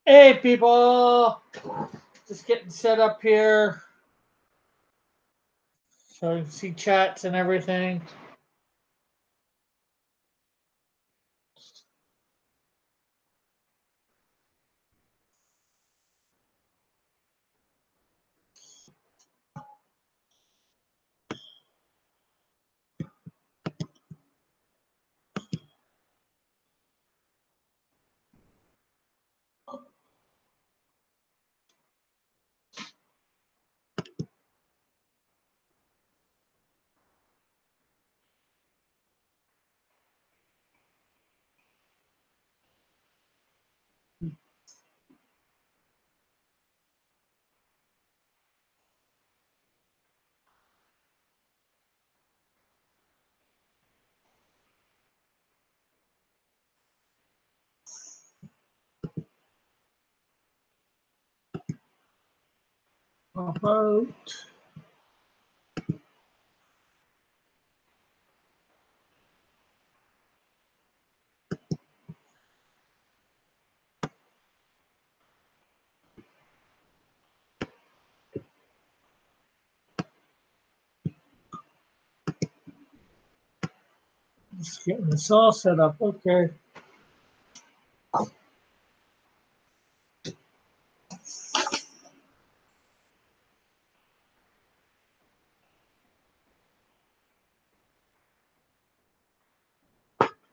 Hey people, just getting set up here so you can see chats and everything. About just getting this all set up. Okay.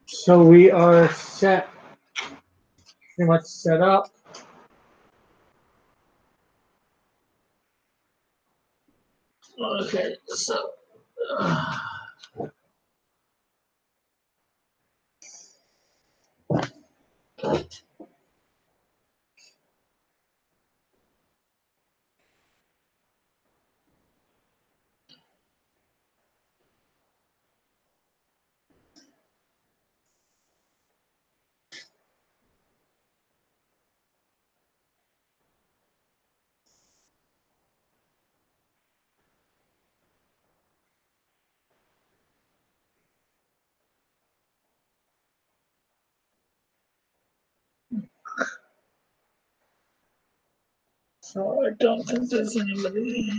So we are pretty much set up. Okay, so I don't think there's anybody.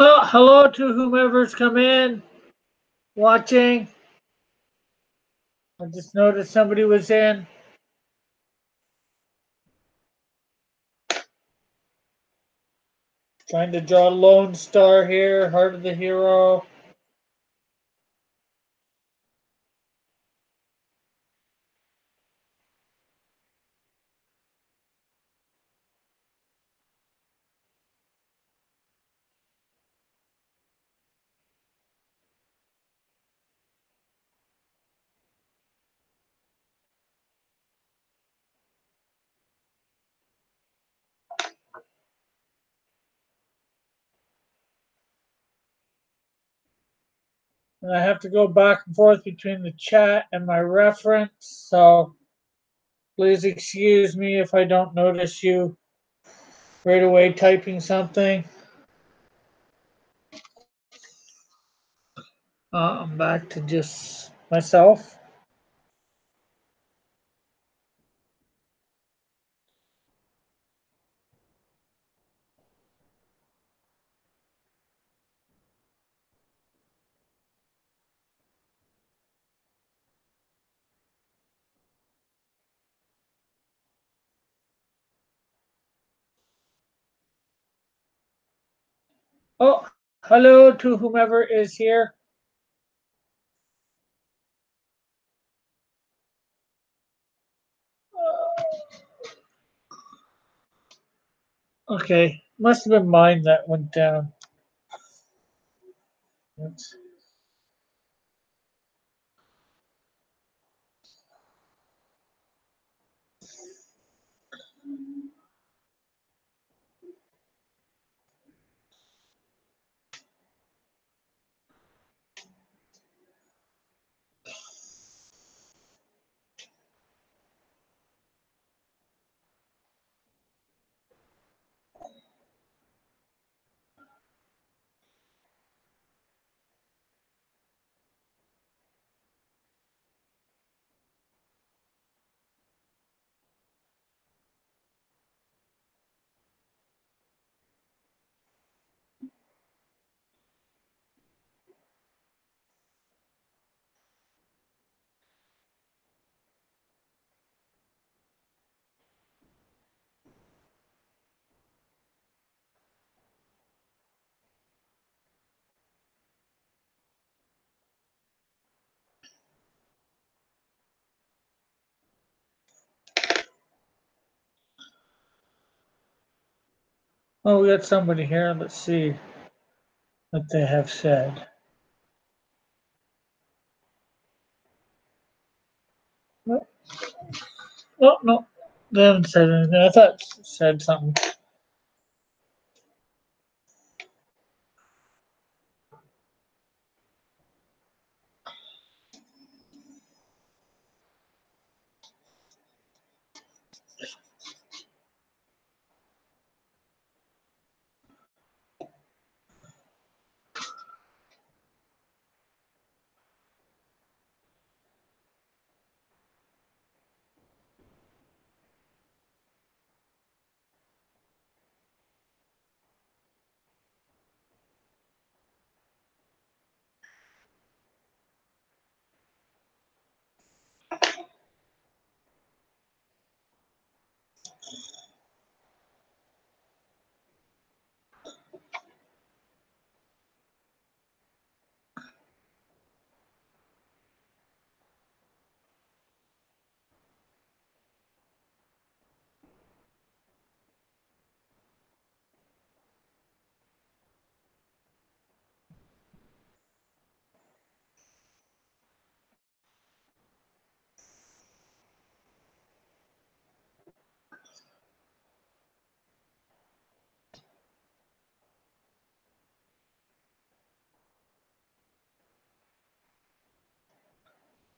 Well, hello to whomever's come in, watching. I just noticed somebody was in. Trying to draw Lone Star here, Heart of the Hero. And I have to go back and forth between the chat and my reference, so please excuse me if I don't notice you right away typing something. I'm back to just myself. Oh, hello to whomever is here. Okay, must have been mine that went down. Oops. Oh, we got somebody here. Let's see what they have said. Oh, no. They haven't said anything. I thought it said something.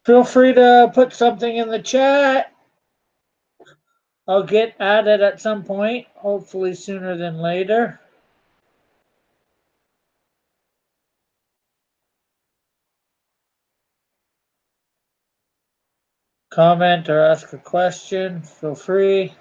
Feel free to put something in the chat. I'll get at it at some point, hopefully sooner than later. Comment or ask a question, feel free.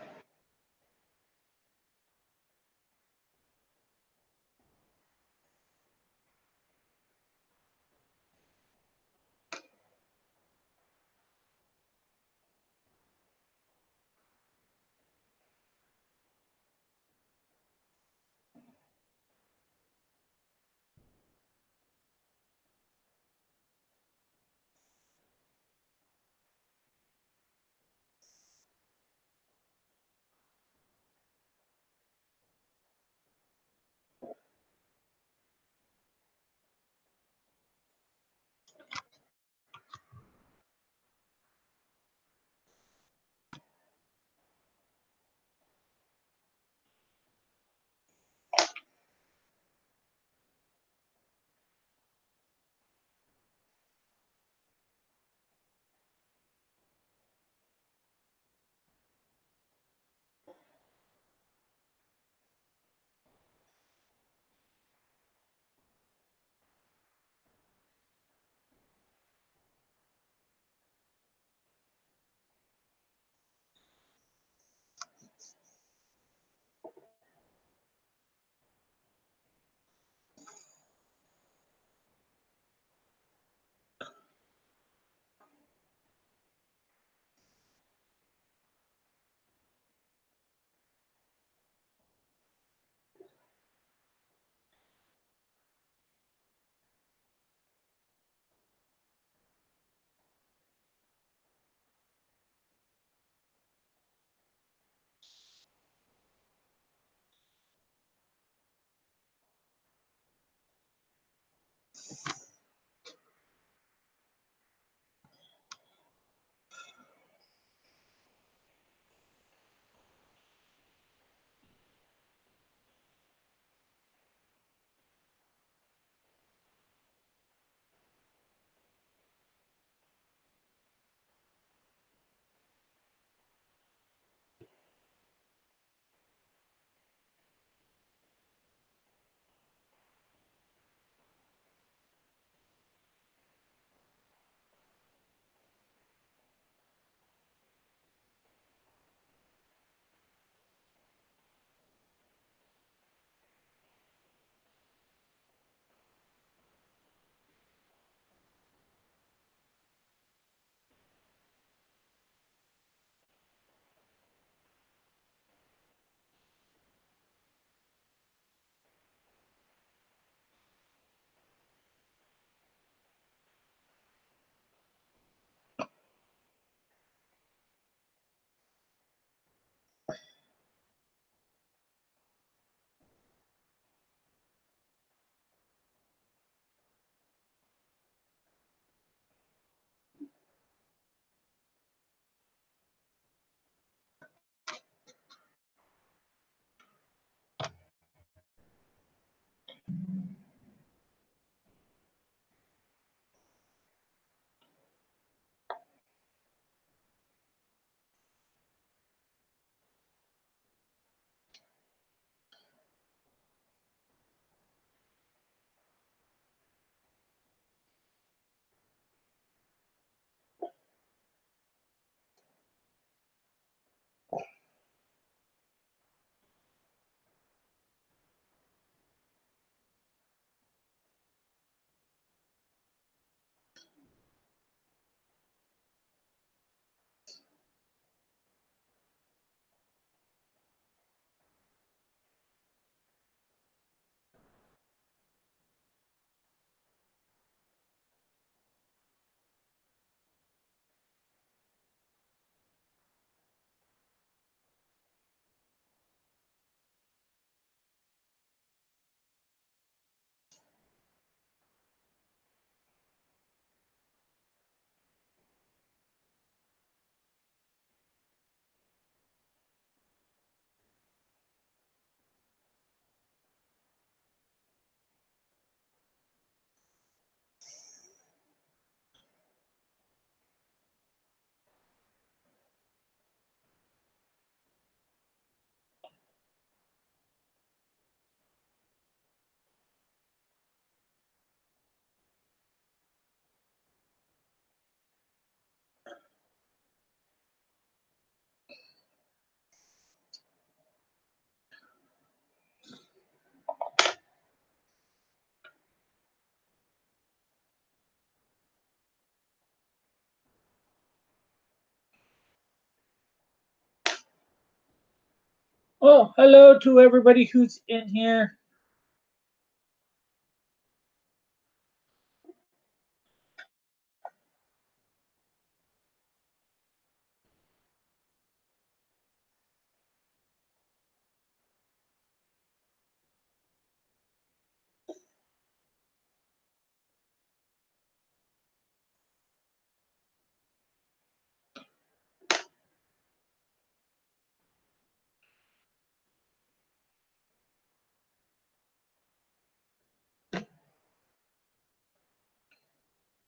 Oh, hello to everybody who's in here.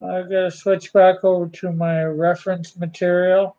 I gotta switch back over to my reference material.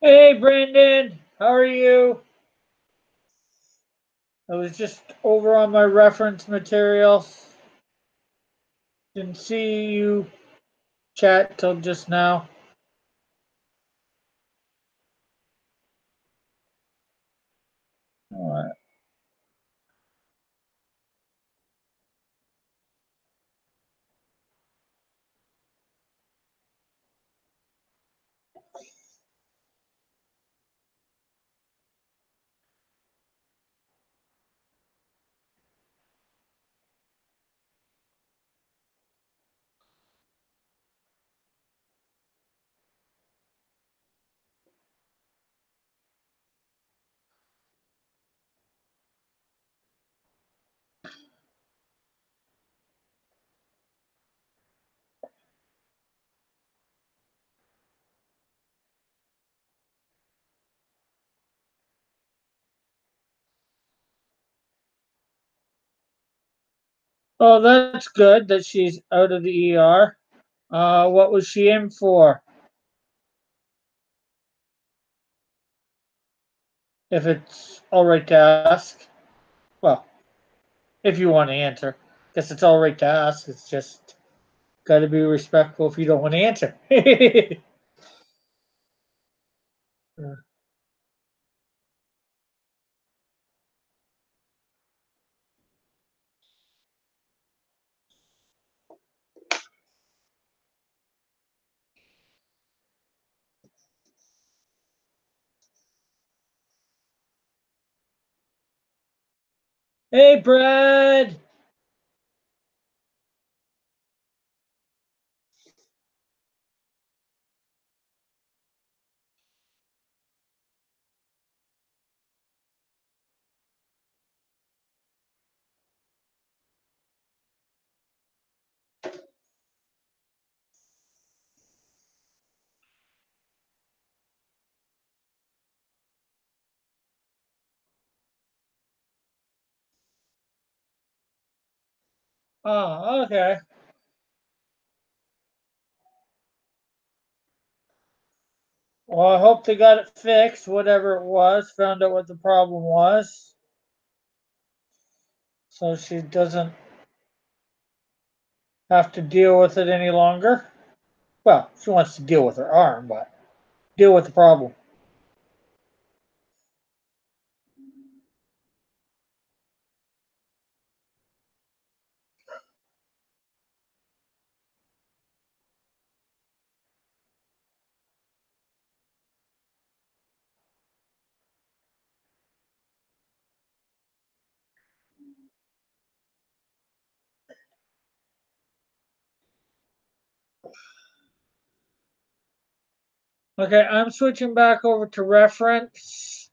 Hey, Brandon, how are you? I was just over on my reference material. Didn't see you chat till just now. All right. Oh, that's good that she's out of the ER. What was she in for? If it's all right to ask. Well, if you want to answer. Guess it's all right to ask. It's just got to be respectful if you don't want to answer. Hey, Brad. Oh, okay. Well, I hope they got it fixed, whatever it was, found out what the problem was, so she doesn't have to deal with it any longer. Well, she wants to deal with her arm, but deal with the problem. Okay, I'm switching back over to reference.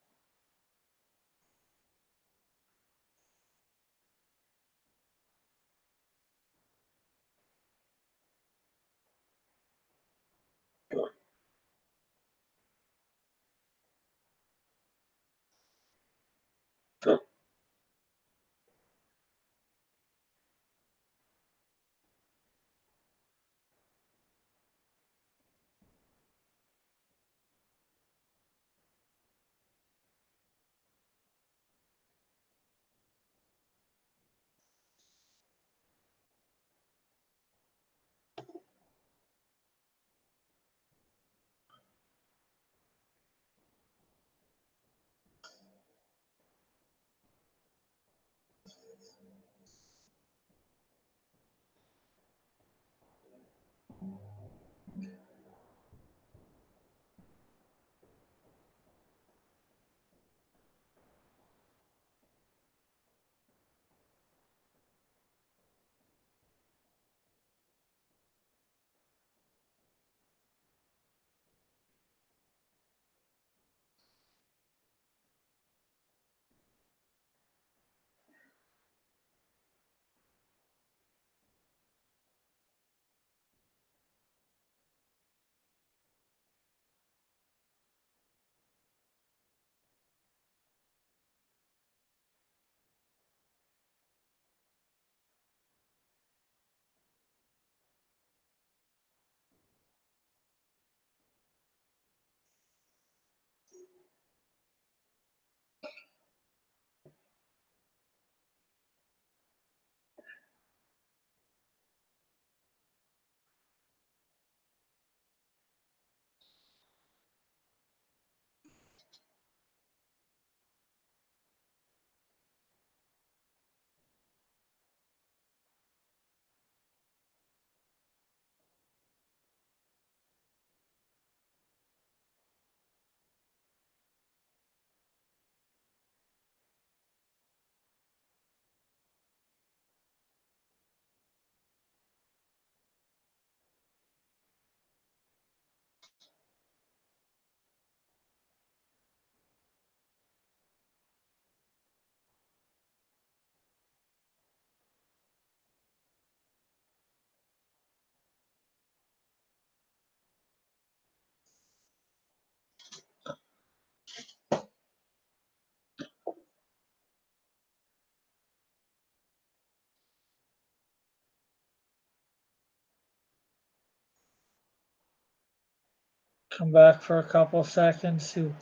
come back for a couple seconds to.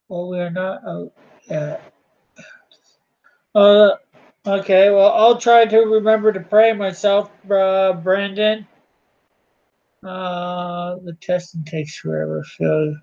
Well, we are not out yet. Uh, okay. Well, I'll try to remember to pray myself, Brandon. The testing takes forever. So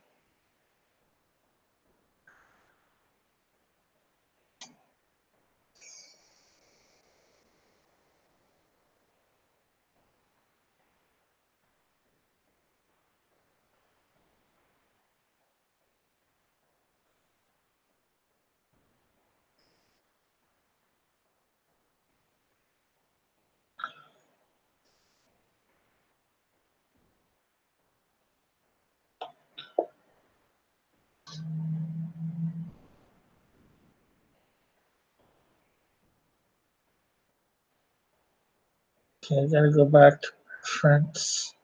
okay, I gotta go back to reference.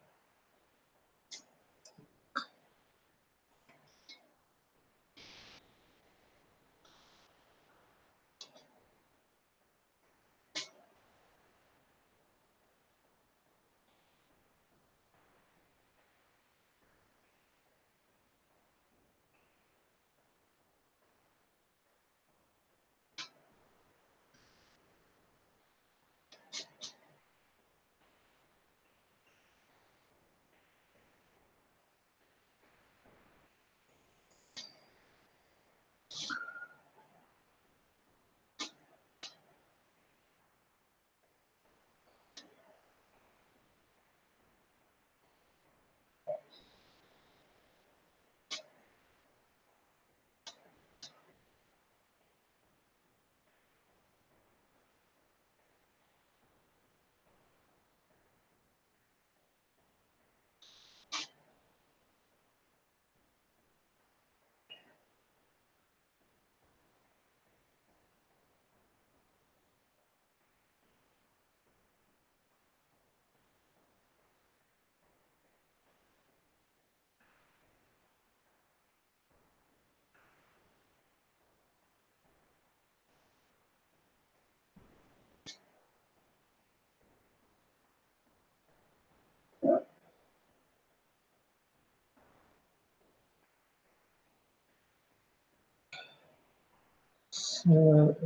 So,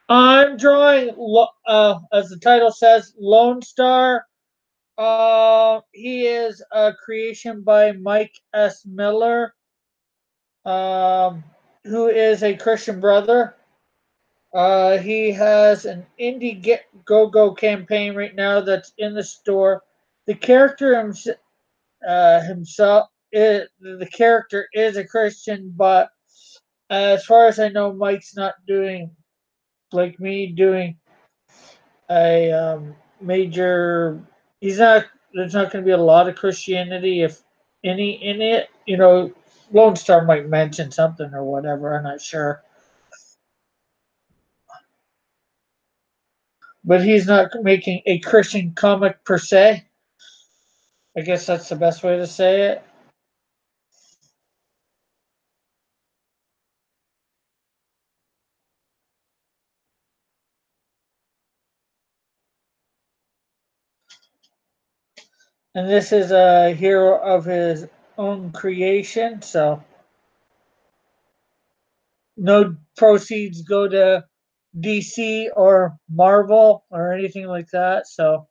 I'm drawing, as the title says, Lone Star. He is a creation by Mike S. Miller, um, who is a Christian brother. He has an Indiegogo campaign right now that's in the store. The character himself, the character is a Christian, but as far as I know, Mike's not doing like me doing a major. He's not. There's not going to be a lot of Christianity, if any, in it. You know, Lone Star might mention something or whatever. I'm not sure, but he's not making a Christian comic per se. I guess that's the best way to say it. And this is a hero of his own creation, so no proceeds go to DC or Marvel or anything like that. So,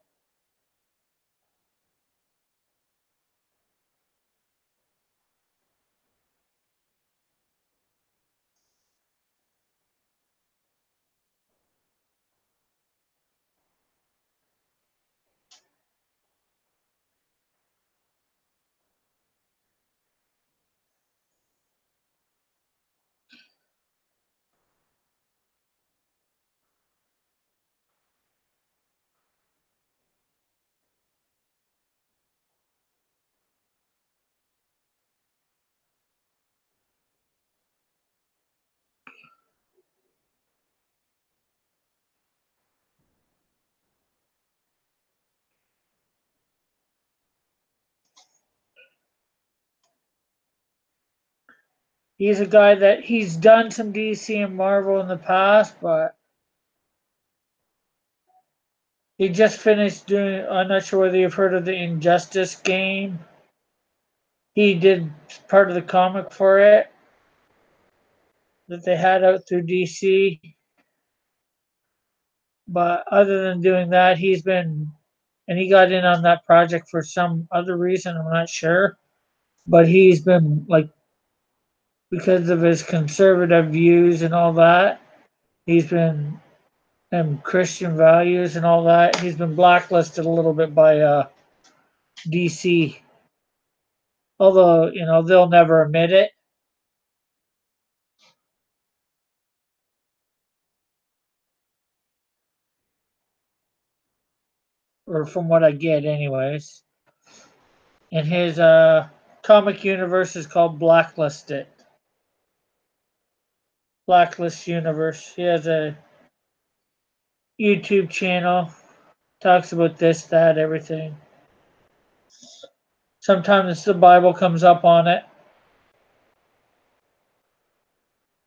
He's a guy that he's done some DC and Marvel in the past, but he just finished doing. I'm not sure whether you've heard of the Injustice game. He did part of the comic for it that they had out through DC. But other than doing that, he's been, and he got in on that project for some other reason. I'm not sure. But he's been like, because of his conservative views and all that, he's been, and Christian values and all that, he's been blacklisted a little bit by DC. Although, they'll never admit it, or from what I get, anyways. And his comic universe is called Blacklisted. Blacklist Universe. He has a YouTube channel, talks about this, that, everything. Sometimes the Bible comes up on it,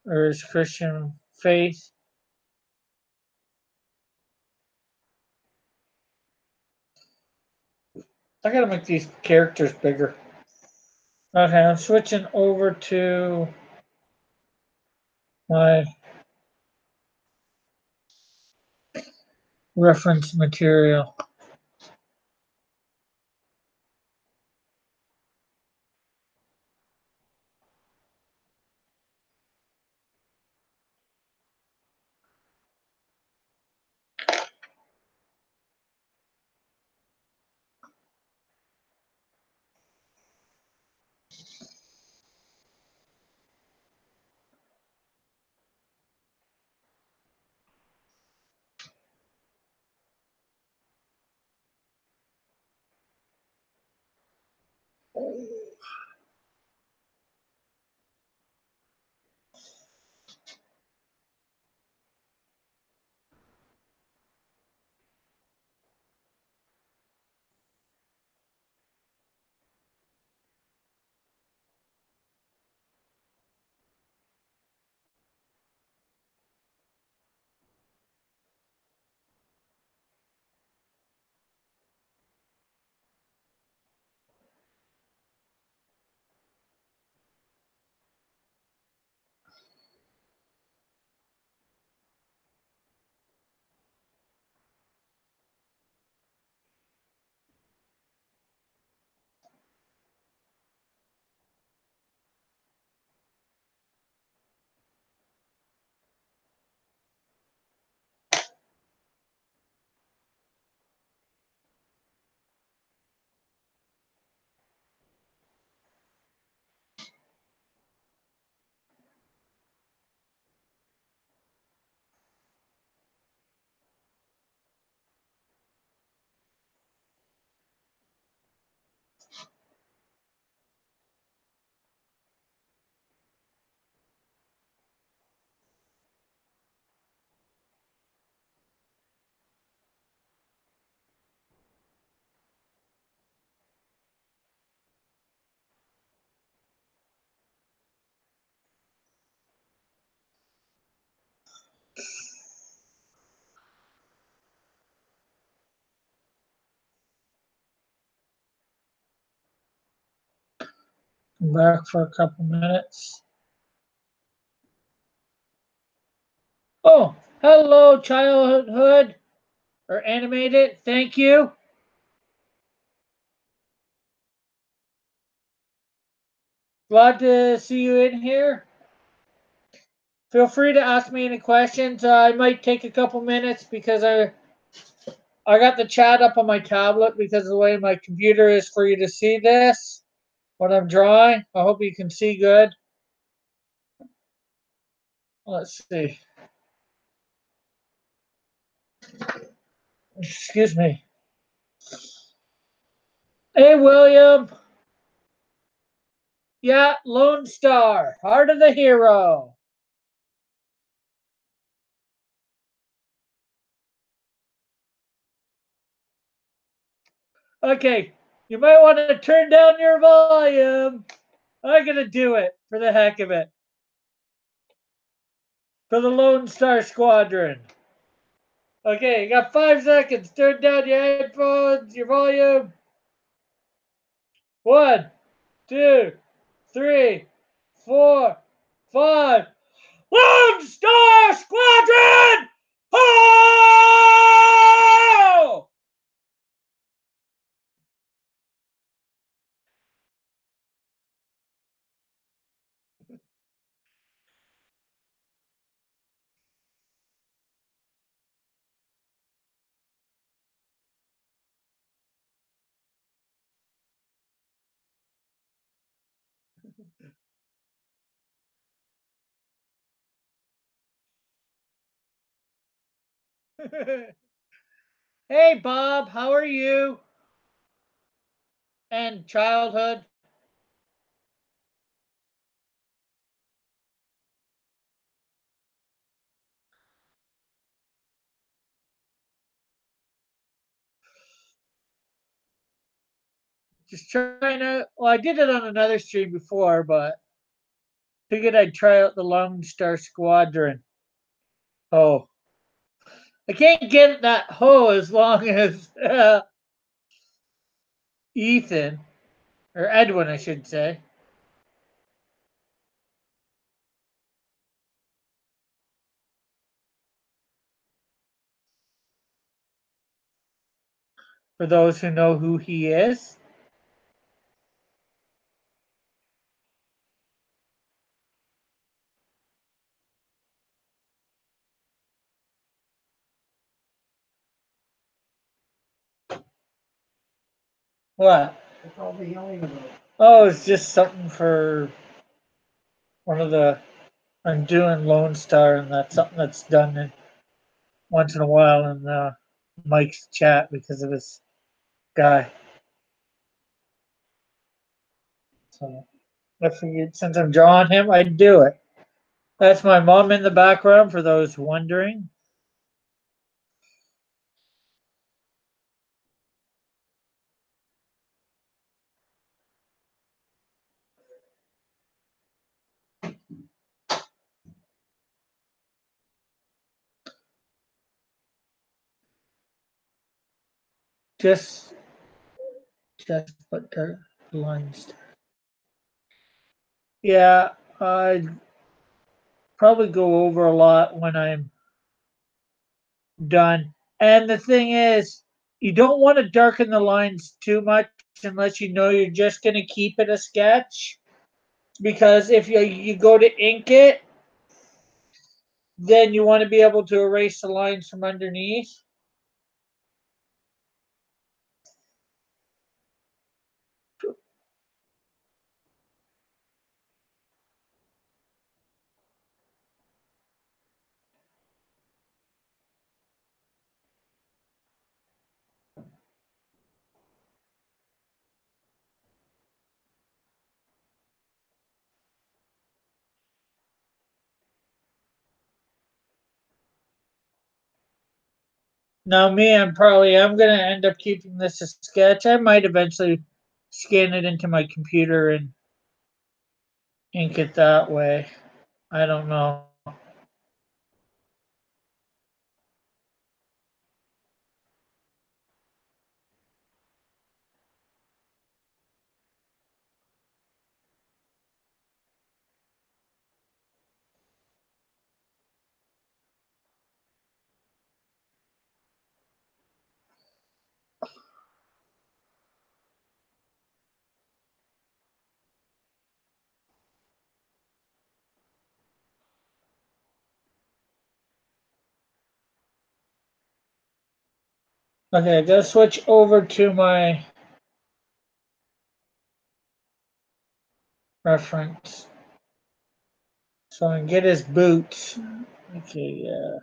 or his Christian faith. I gotta make these characters bigger. Okay, I'm switching over to my reference material. Come back for a couple minutes. Oh, hello, childhood or animated. Thank you. Glad to see you in here. Feel free to ask me any questions. I might take a couple minutes because I got the chat up on my tablet because of the way my computer is for you to see this when I'm drawing. I hope you can see good. Let's see. Excuse me. Hey, William. Yeah, Lone Star, Heart of the Hero. Okay, you might want to turn down your volume. I'm gonna do it for the heck of it. for the Lone Star Squadron. Okay, you got 5 seconds. Turn down your headphones, your volume. 1, 2, 3, 4, 5. Lone Star Squadron! Ho! Hey, Bob, how are you? And childhood? Just trying to. Well, I did it on another stream before, but figured I'd try out the Lone Star Squadron. Oh, I can't get that hoe as long as Ethan, or Edwin, I should say. For those who know who he is. What? Oh, it's just something for one of the. I'm doing Lone Star, and that's something that's done once in a while in Mike's chat because of his guy. So I figured since I'm drawing him, I'd do it. That's my mom in the background for those wondering. Just, just put the lines. Yeah, I probably go over a lot when I'm done. And the thing is, you don't want to darken the lines too much unless you know you're just going to keep it a sketch. Because if you go to ink it, then you want to be able to erase the lines from underneath. Now, me, I'm gonna end up keeping this a sketch. I might eventually scan it into my computer and ink it that way. I don't know. Okay, I gotta switch over to my reference so I can get his boots. Okay, yeah.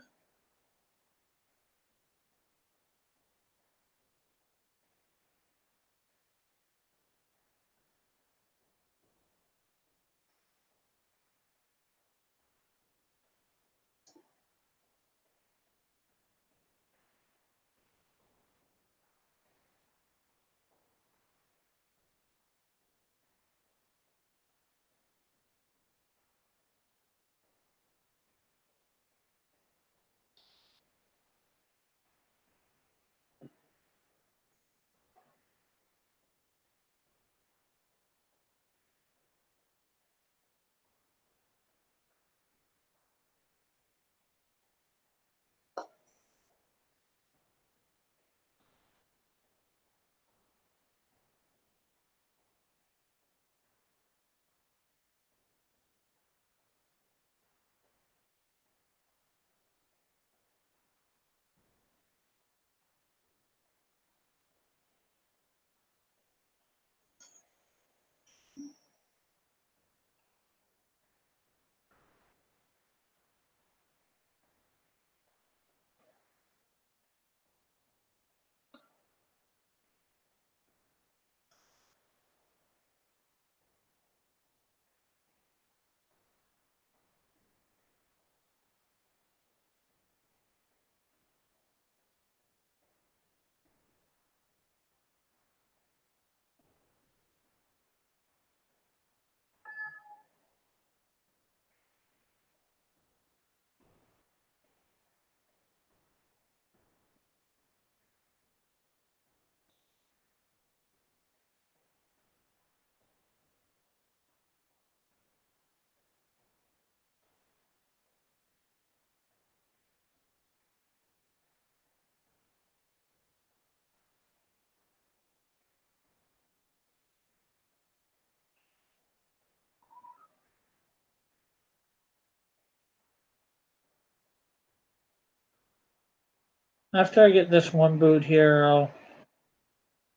After I get this one boot here, I'll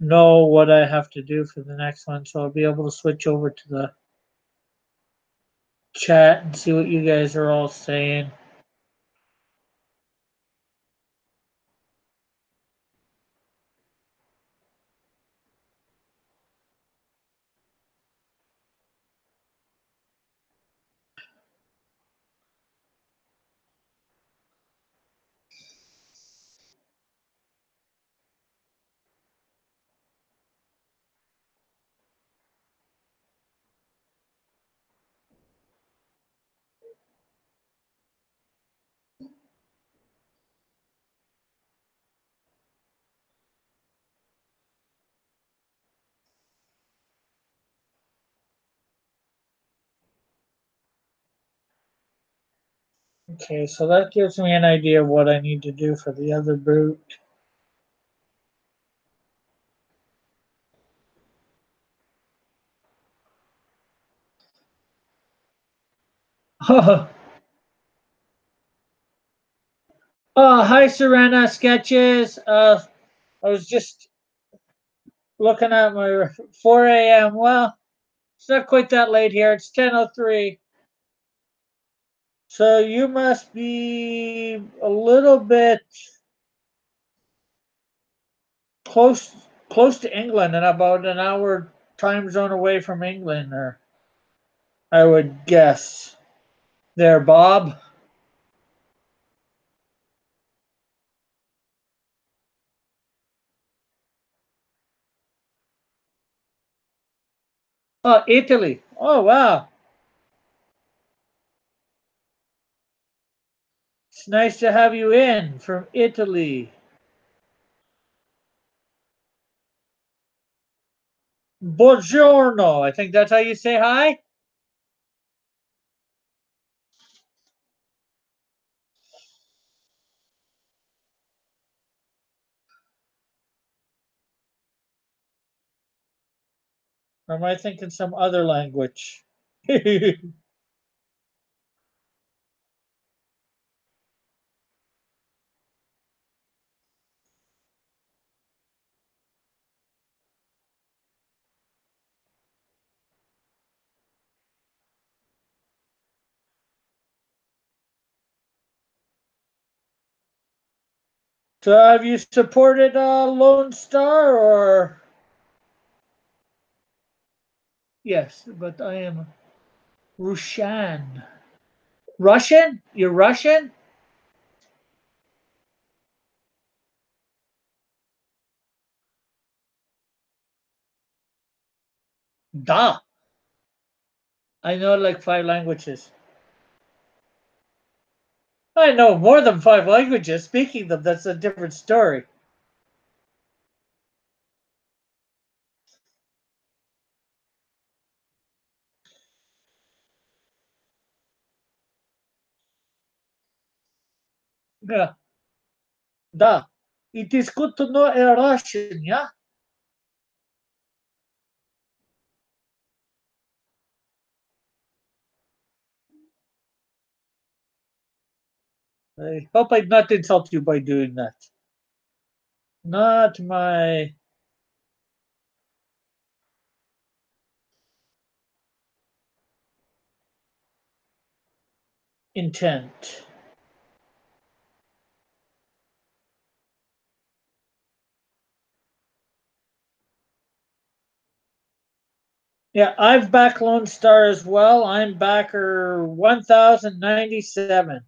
know what I have to do for the next one, so I'll be able to switch over to the chat and see what you guys are all saying. Okay, so that gives me an idea of what I need to do for the other boot. Oh, hi, Serena Sketches. I was just looking at my 4 a.m. Well, it's not quite that late here. It's 10:03. So you must be a little bit close close to England and about an hour time zone away from England, or I would guess. There, Bob. Oh, Italy. Oh, wow. It's nice to have you in from Italy. Buongiorno. I think that's how you say hi. Or am I thinking some other language? So have you supported Lone Star or? Yes, but I am Russian. Russian? You're Russian? Da. I know like 5 languages. I know more than 5 languages. Speaking them, that's a different story. Yeah, da. It is good to know a Russian, yeah? I hope I not insult you by doing that. Not my intent. Yeah, I've backed Lone Star as well. I'm backer 1097.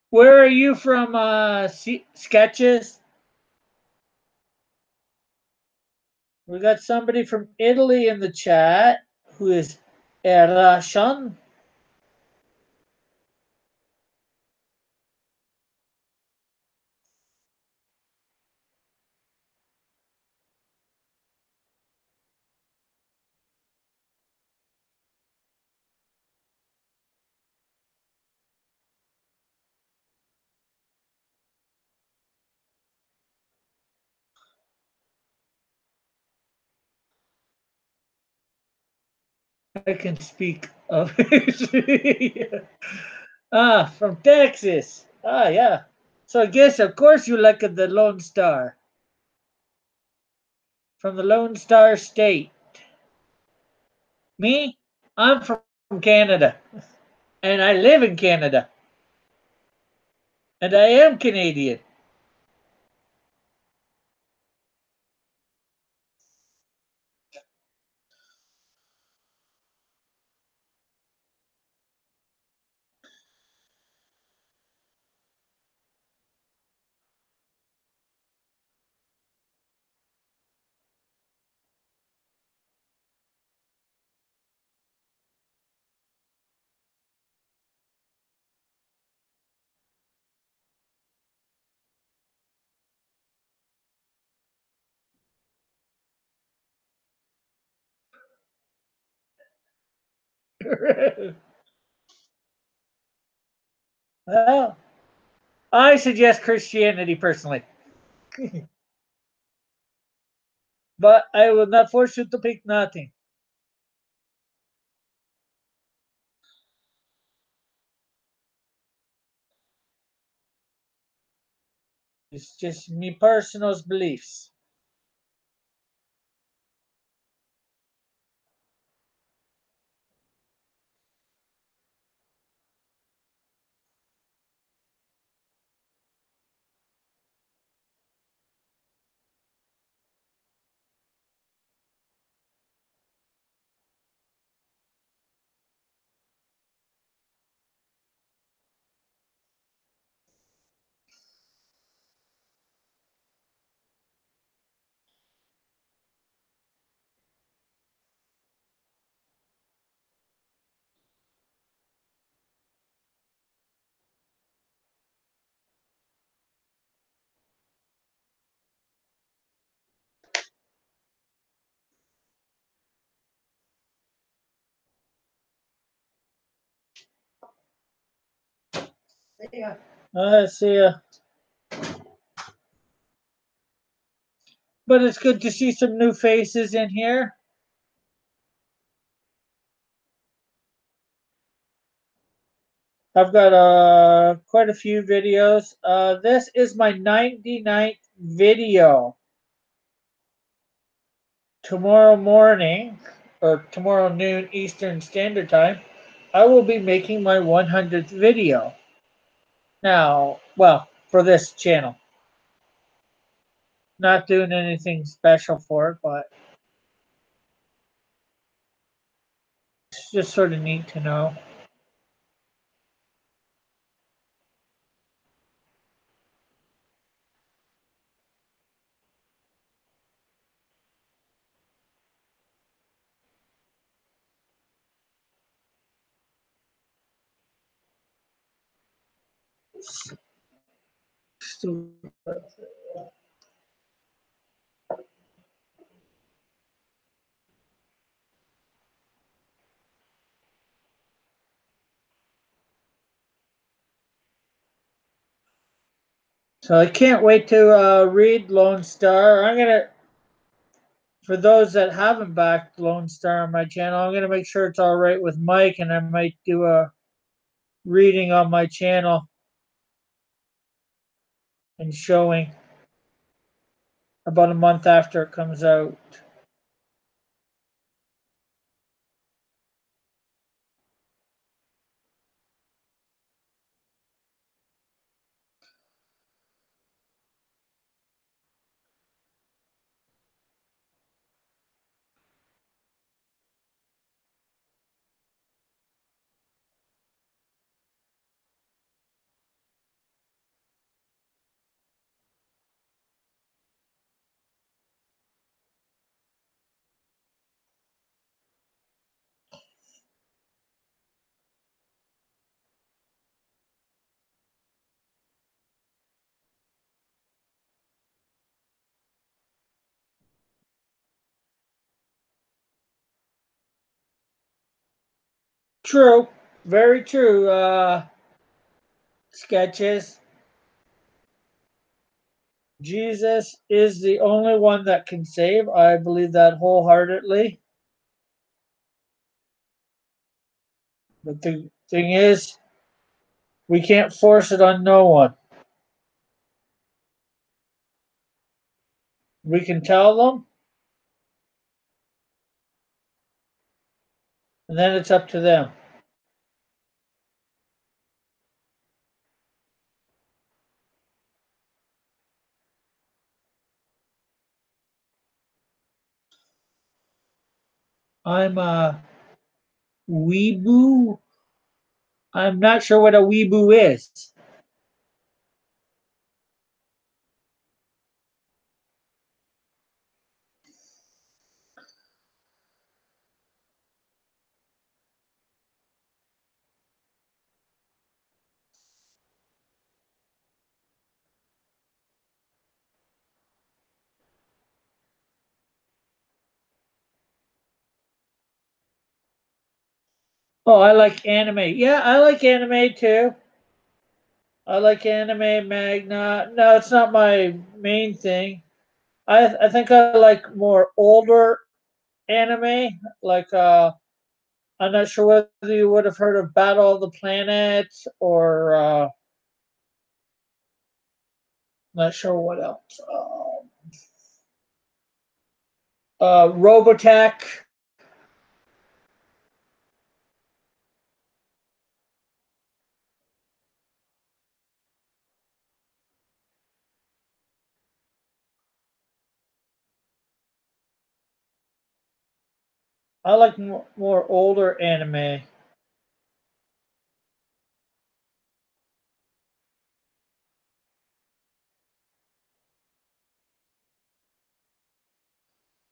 Where are you from, Sketches? We got somebody from Italy in the chat who is a Russian. I can speak of it. Ah, from Texas. Ah, yeah. So I guess, of course, you like the Lone Star. From the Lone Star State. Me? I'm from Canada. And I live in Canada. And I am Canadian. Well, I suggest Christianity personally. But I will not force you to pick nothing. It's just me personal beliefs. I see. But it's good to see some new faces in here. I've got quite a few videos. This is my 99th video. Tomorrow morning, or tomorrow noon Eastern Standard Time, I will be making my 100th video. Now, well, for this channel. Not doing anything special for it, but it's just sort of neat to know. So I can't wait to read Lone Star. I'm gonna, for those that haven't backed Lone Star on my channel, I'm gonna make sure it's all right with Mike, and I might do a reading on my channel and showing about a month after it comes out. True, very true. Sketches. Jesus is the only one that can save. I believe that wholeheartedly. But the thing is, we can't force it on no one. We can tell them, and then it's up to them. I'm a weeboo. I'm not sure what a weeboo is. Oh, I like anime. Yeah, I like anime too. I like anime, manga. No, it's not my main thing. I think I like more older anime. Like I'm not sure whether you would have heard of Battle of the Planets or not sure what else. Robotech. I like more older anime.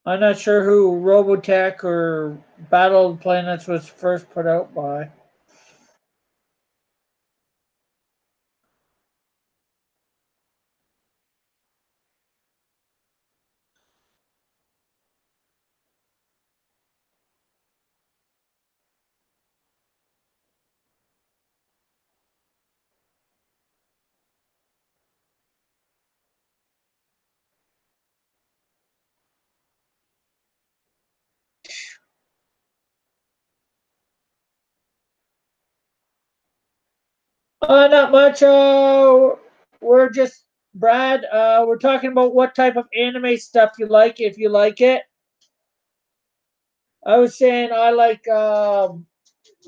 I'm not sure who Robotech or Battle of the Planets was first put out by. Not much. We're just Brad. We're talking about what type of anime stuff you like, if you like it. I was saying I like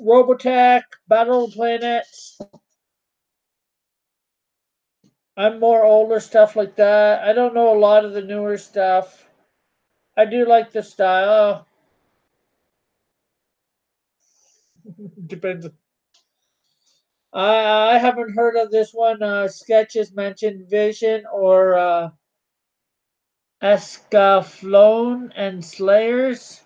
Robotech, Battle of the Planets. I'm more older stuff like that. I don't know a lot of the newer stuff. I do like the style. Depends. I haven't heard of this one. Sketches mentioned Vision or Escaflowne and Slayers.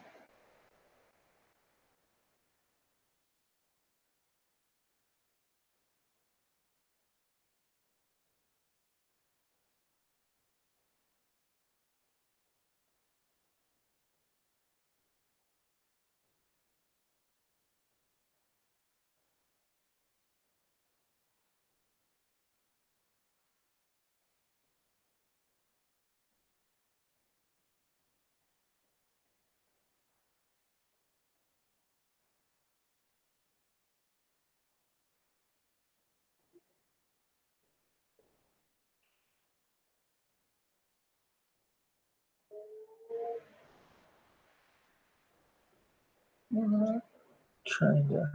Trying to.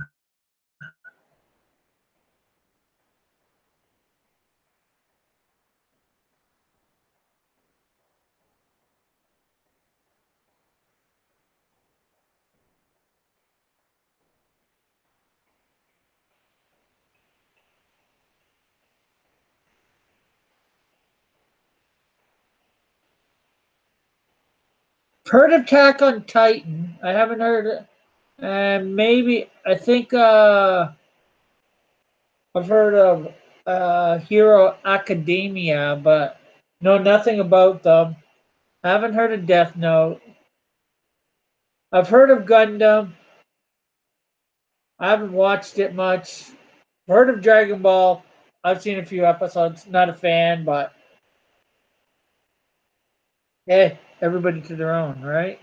Heard Attack on Titan. I haven't heard it. And maybe I think I've heard of Hero Academia, but know nothing about them. I haven't heard of Death Note. I've heard of Gundam. I haven't watched it much. Heard of Dragon Ball. I've seen a few episodes. Not a fan, but hey, everybody to their own, right?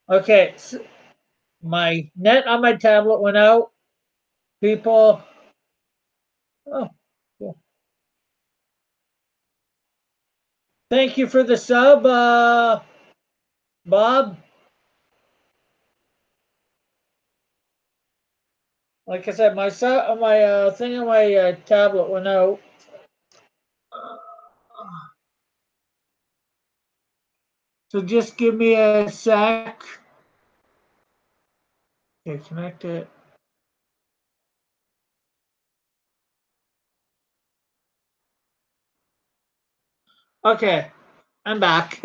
Okay, so my net on my tablet went out. People, oh, cool. Thank you for the sub, Bob. Like I said, my thing on my tablet went out. So just give me a sec. Okay, connect it. Okay, I'm back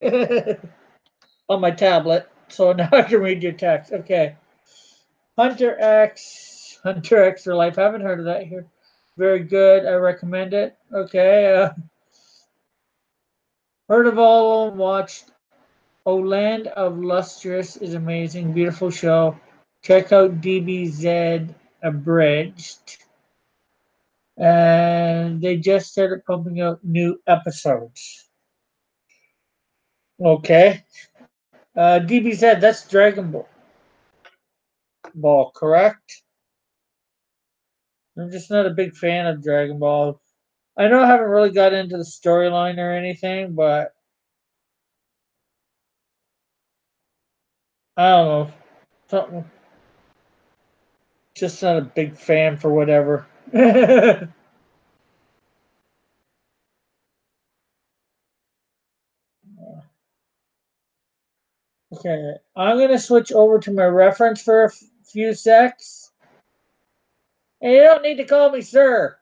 on my tablet. So now I can read your text. Okay. Hunter X for Life. I haven't heard of that here. Very good. I recommend it. Okay. Heard of all of them. Watched. Oh, Land of Lustrous is amazing. Beautiful show. Check out DBZ Abridged. And they just started pumping out new episodes. Okay. DBZ, that's Dragon Ball, correct? I'm just not a big fan of Dragon Ball. I know I haven't really got into the storyline or anything, but I don't know. Something, just not a big fan for whatever. Okay, I'm gonna switch over to my reference for a few secs. And you don't need to call me sir.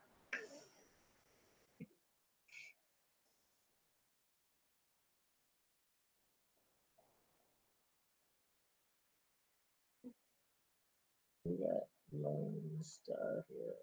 We got Lone Star here.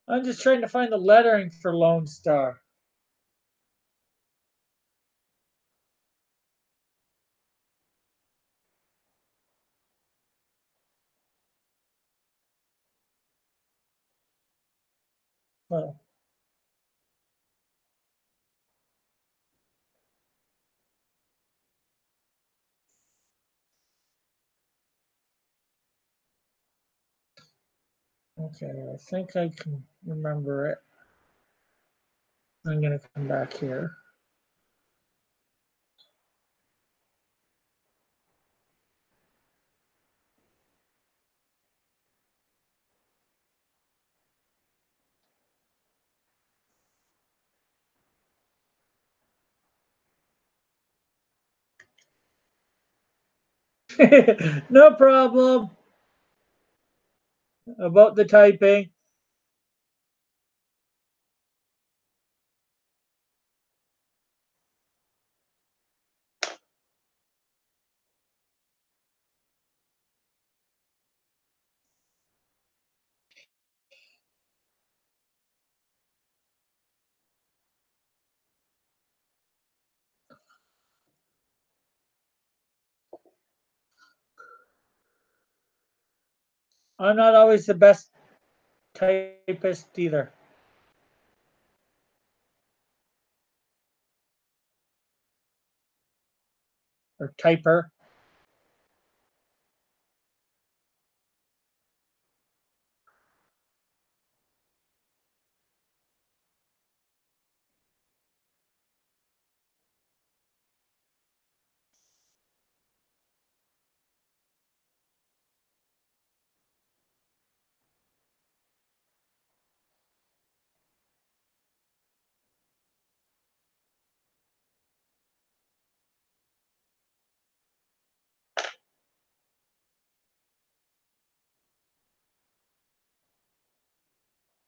I'm just trying to find the lettering for Lone Star. Well, okay, I think I can remember it. I'm gonna come back here. No problem about the typing. I'm not always the best typist either, or typer.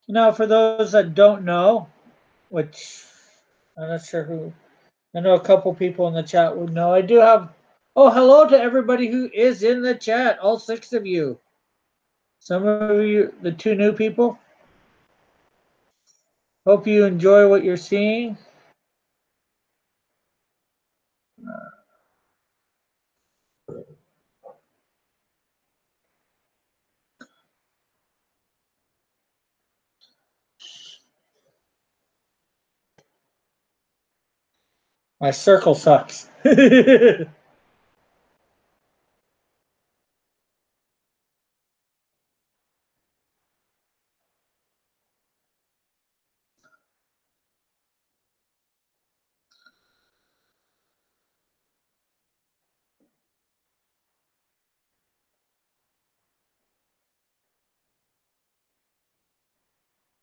Now, for those that don't know, which I'm not sure who, I know a couple people in the chat would know. I do have. Oh, hello to everybody who is in the chat. All 6 of you. Some of you, the 2 new people. Hope you enjoy what you're seeing. My circle sucks.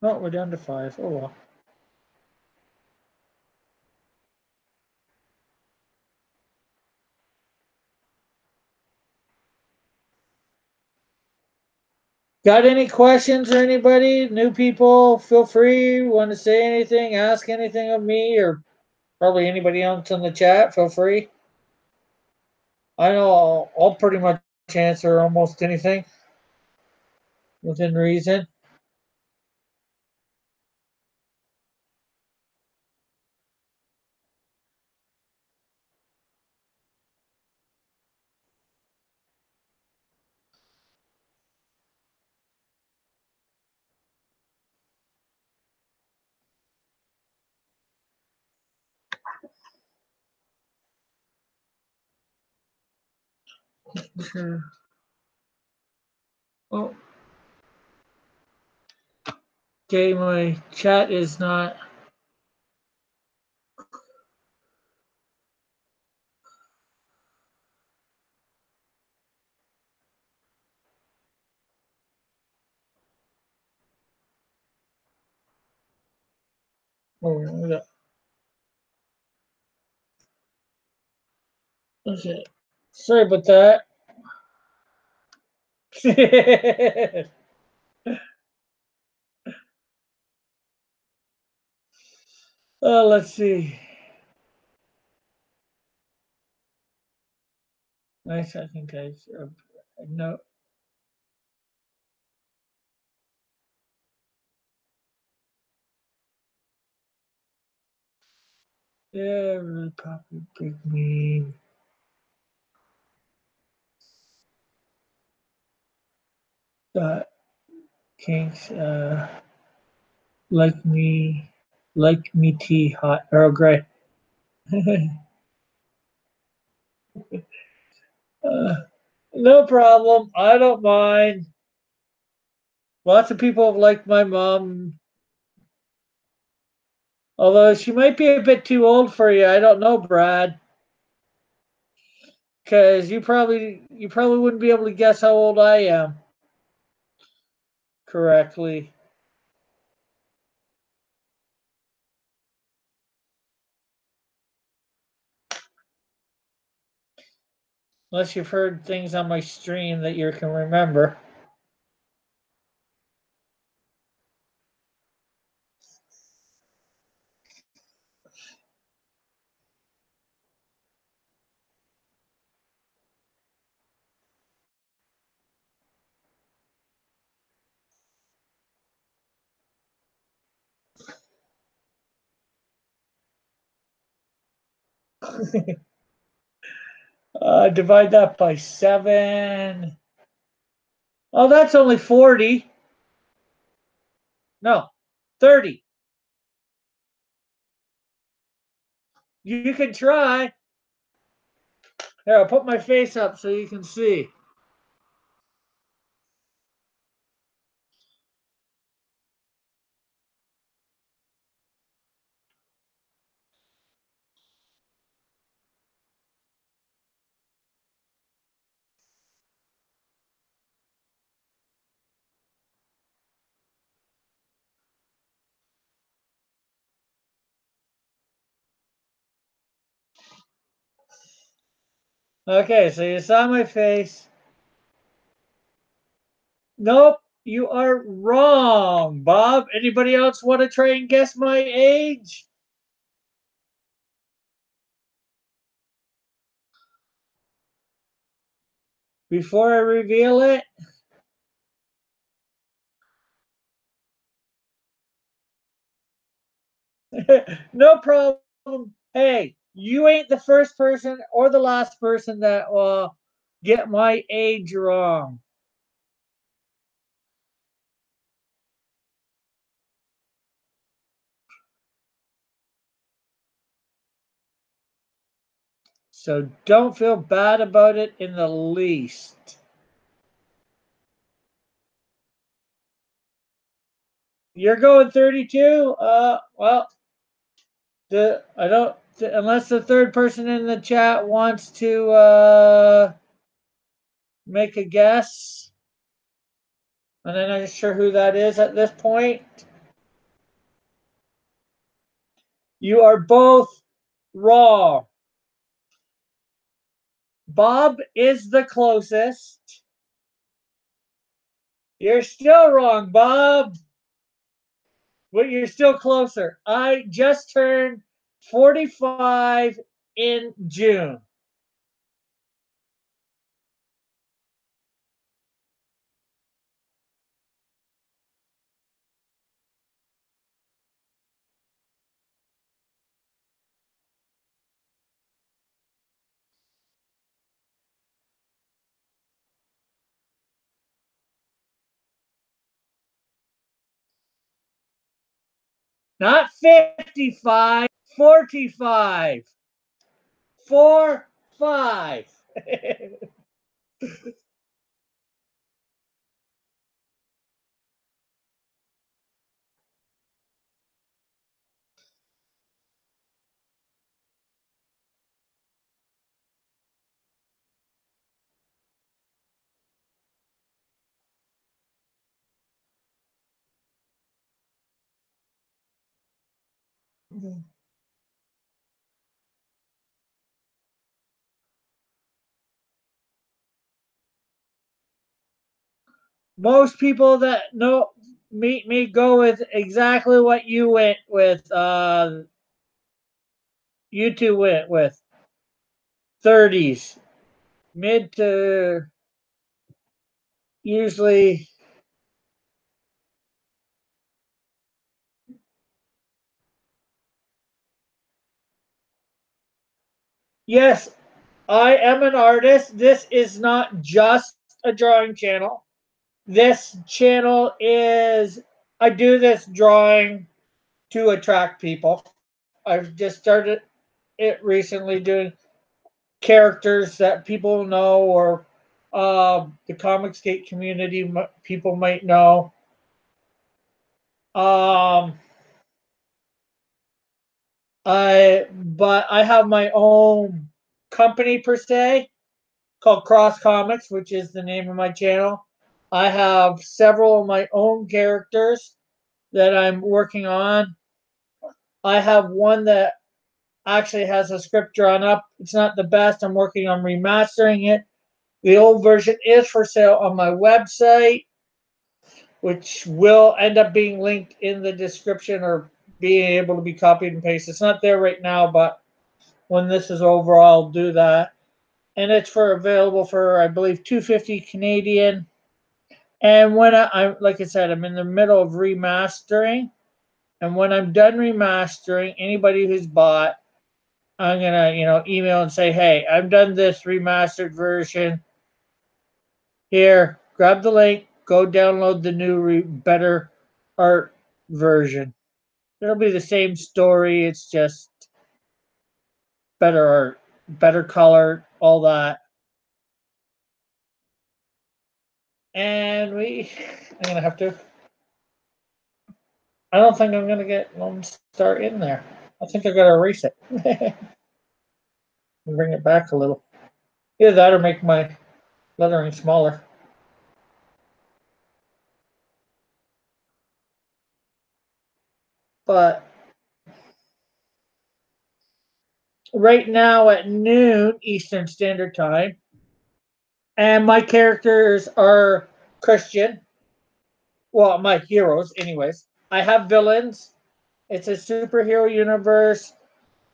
Oh, we're down to 5. Oh well. Got any questions or anybody? New people, feel free. Want to say anything, ask anything of me, or probably anybody else in the chat, feel free. I know I'll pretty much answer almost anything within reason. Oh, okay, my chat is not. Oh, okay. Sorry about that. Let's see. Nice, I think no. Yeah, really copy big me. Dot kinks like me tea hot Earl Grey. uh, no problem. I don't mind. Lots of people have liked my mom, although she might be a bit too old for you. I don't know, Brad, because you probably wouldn't be able to guess how old I am correctly, unless you've heard things on my stream that you can remember. Divide that by 7. Oh, that's only 40. No, 30. You can try. Here, I'll put my face up so you can see. Okay, so you saw my face. Nope, You are wrong, Bob. Anybody else want to try and guess my age? Before I reveal it? No problem. Hey, you ain't the first person or the last person that will get my age wrong. So don't feel bad about it in the least. You're going 32? Well, I don't unless the third person in the chat wants to make a guess. And I'm not sure who that is at this point. You are both wrong. Bob is the closest. You're still wrong, Bob, but you're still closer. I just turned 45 in June. Not 55, 45. 4, 5. Most people that know meet me go with exactly what you went with. You two went with 30s, mid to usually. Yes, I am an artist. This is not just a drawing channel. This channel is, I do this drawing to attract people. I've just started it recently doing characters that people know or the comic skate community people might know. Um, but I have my own company per se called Cross Comics, which is the name of my channel. I have several of my own characters that I'm working on. I have one that actually has a script drawn up. It's not the best. I'm working on remastering it. The old version is for sale on my website, which will end up being linked in the description or being able to be copied and pasted. It's not there right now, but when this is over, I'll do that. And it's for available for I believe 250 Canadian. And when I like I said, I'm in the middle of remastering. And when I'm done remastering, anybody who's bought, I'm gonna email and say, hey, I've done this remastered version. Here, grab the link, go download the new better art version. It'll be the same story. It's just better art, better color, all that. And I'm gonna have to. I don't think I'm gonna get Lone Star in there. I think I gotta erase it. And bring it back a little. Either that or make my lettering smaller. But right now at noon Eastern Standard Time, and my characters are Christian. well, my heroes, anyways. I have villains. It's a superhero universe.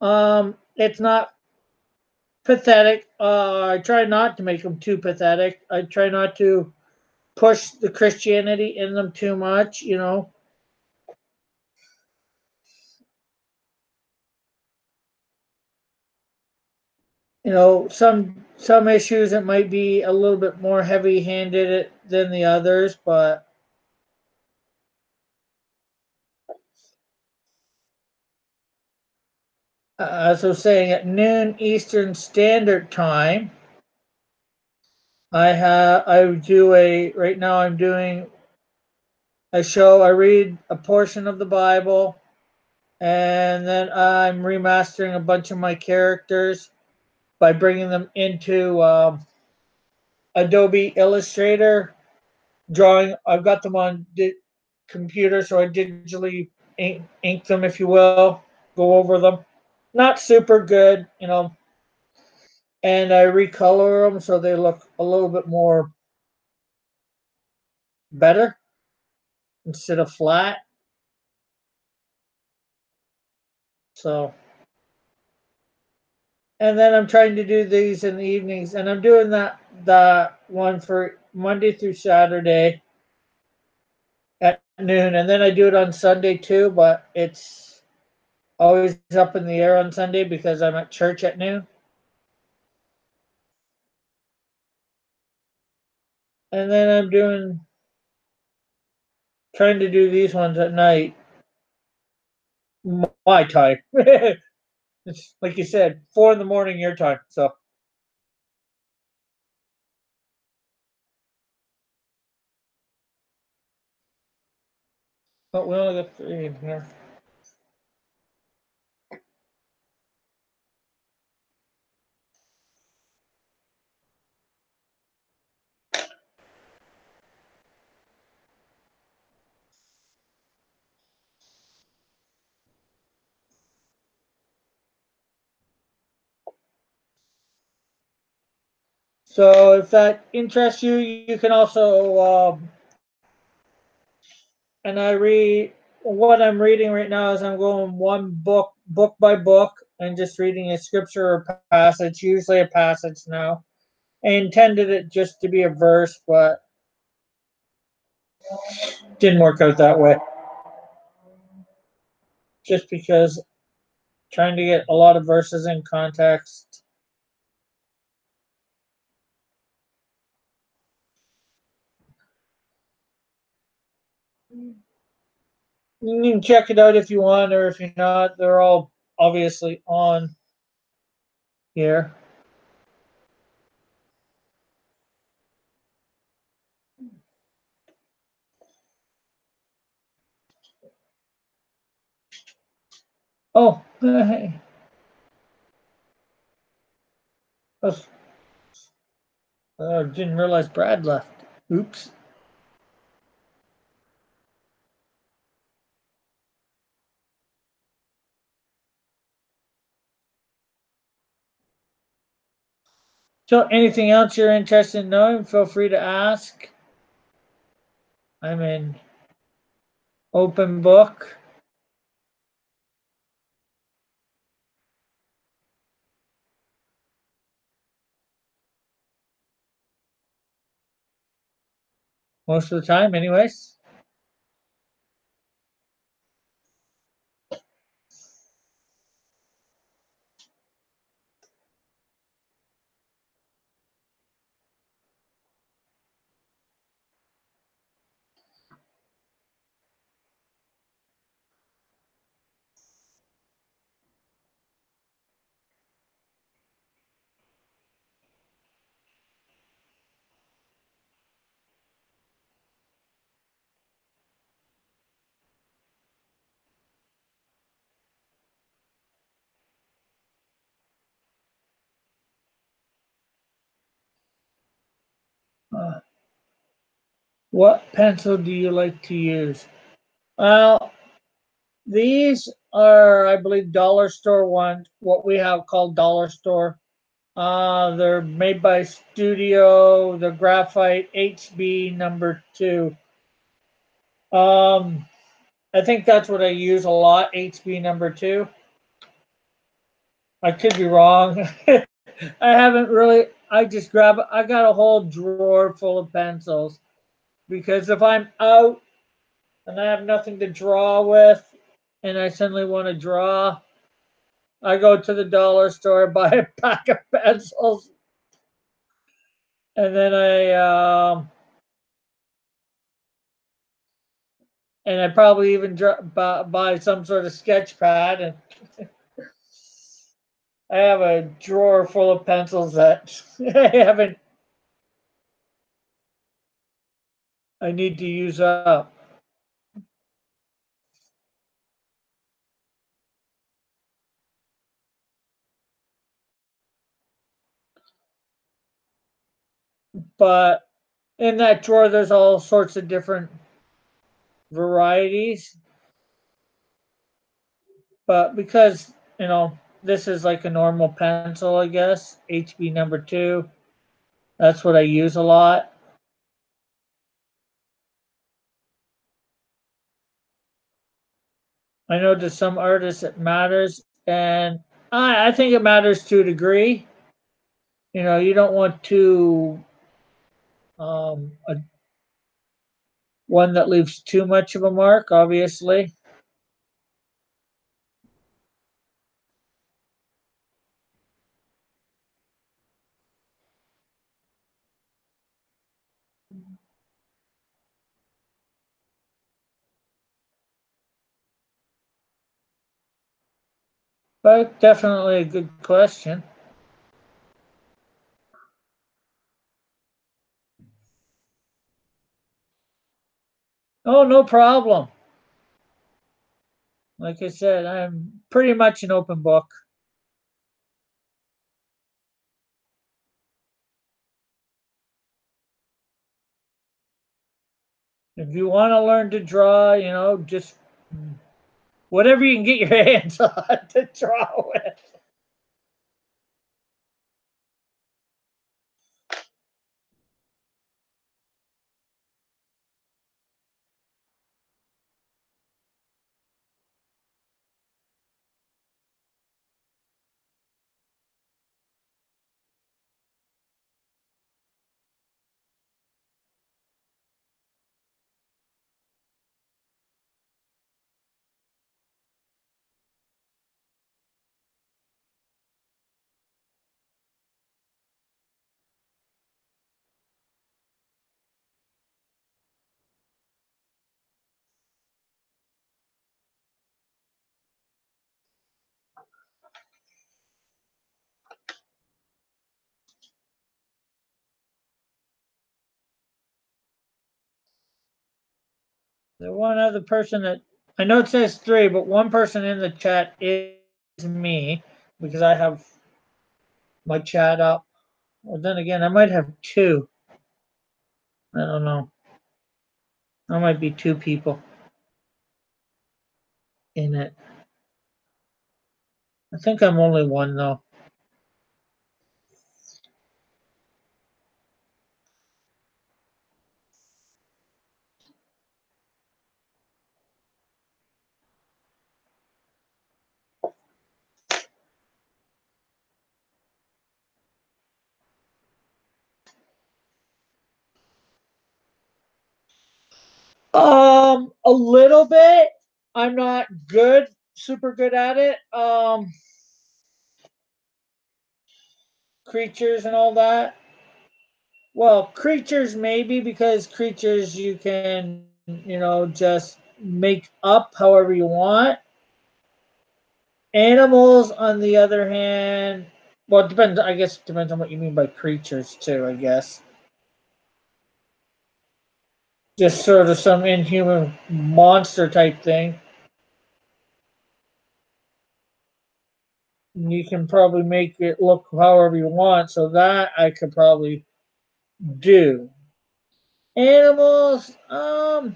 It's not pathetic. I try not to make them too pathetic. I try not to push the Christianity in them too much. Some issues it might be a little bit more heavy-handed than the others, but as I was saying, at noon Eastern Standard Time, I do a right now. I'm doing a show. I read a portion of the Bible, and then I'm remastering a bunch of my characters by bringing them into Adobe Illustrator, drawing. I've got them on computer, so I digitally ink them, if you will, go over them. Not super good, and I recolor them so they look a little bit more better instead of flat. So, and then I'm trying to do these in the evenings, and I'm doing the one for Monday through Saturday at noon, and then I do it on Sunday too, but it's always up in the air on Sunday because I'm at church at noon. And then I'm trying to do these ones at night, my time. It's like you said, 4 in the morning your time. So, but we only got three in here. So if that interests you, you can also, and I read what I'm reading right now is I'm going one book by book, and just reading a scripture or passage, usually a passage now. I intended it just to be a verse, but didn't work out that way. Just because trying to get a lot of verses in context. You can check it out if you want, or if you're not, they're all obviously on here. Oh, hey. Didn't realize Brad left. Oops. So, anything else you're interested in knowing, feel free to ask. I'm in open book. Most of the time, anyways. Uh, what pencil do you like to use? Well, these are, I believe, dollar store ones, what we have called dollar store. They're made by Studio, the Graphite HB number 2. Um, I think that's what I use a lot. HB number two. I could be wrong. I haven't really. I just grab. I got a whole drawer full of pencils because if I'm out and I have nothing to draw with, and I suddenly want to draw, I go to the dollar store, buy a pack of pencils, and then I probably even buy some sort of sketch pad, and I have a drawer full of pencils that I haven't. I need to use up. But in that drawer, there's all sorts of different varieties. But because this is like a normal pencil, I guess HB number two. That's what I use a lot. I know to some artists it matters, and I think it matters to a degree. You don't want to one that leaves too much of a mark, obviously. But definitely a good question. Oh, no problem. Like I said, I'm pretty much an open book. If you want to learn to draw, just whatever you can get your hands on to draw with. The one other person that I know it says three, but one person in the chat is me because I have my chat up. Well, then again, I might have two. I don't know. I might be two people in it. I think I'm only one though. A little bit. I'm not good, super good at it. Creatures and all that. Well, creatures maybe because creatures you can, just make up however you want. Animals, on the other hand, well, it depends. I guess it depends on what you mean by creatures too. I guess just sort of some inhuman monster type thing. You can probably make it look however you want, so that I could probably do. Animals, I'm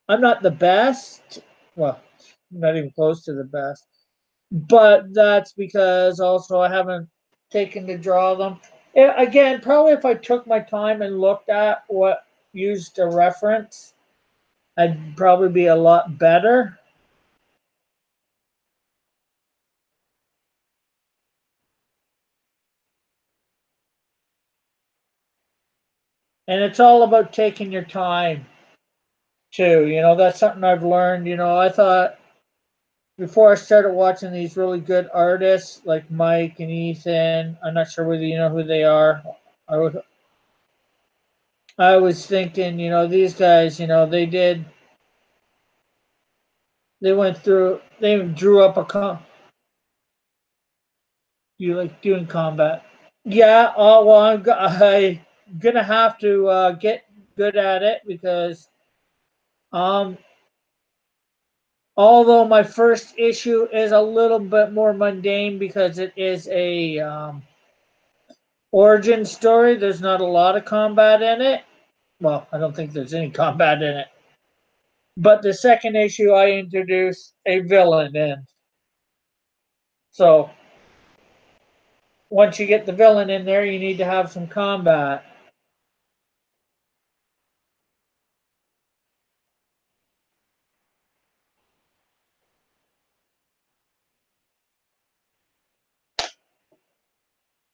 not the best. Well, not even close to the best. But that's because also I haven't taken to draw them. Yeah, again, probably if I took my time and looked at what used a reference, I'd probably be a lot better. And it's all about taking your time too. That's something I've learned. I thought before I started watching these really good artists like Mike and Ethan, I'm not sure whether you know who they are. I was, I was thinking, these guys, they went through, they drew up you like doing combat. Yeah, well, I'm gonna have to get good at it because um, although my first issue is a little bit more mundane because it is a origin story. There's not a lot of combat in it. Well, I don't think there's any combat in it. But the second issue, I introduce a villain in. So once you get the villain in there, you need to have some combat.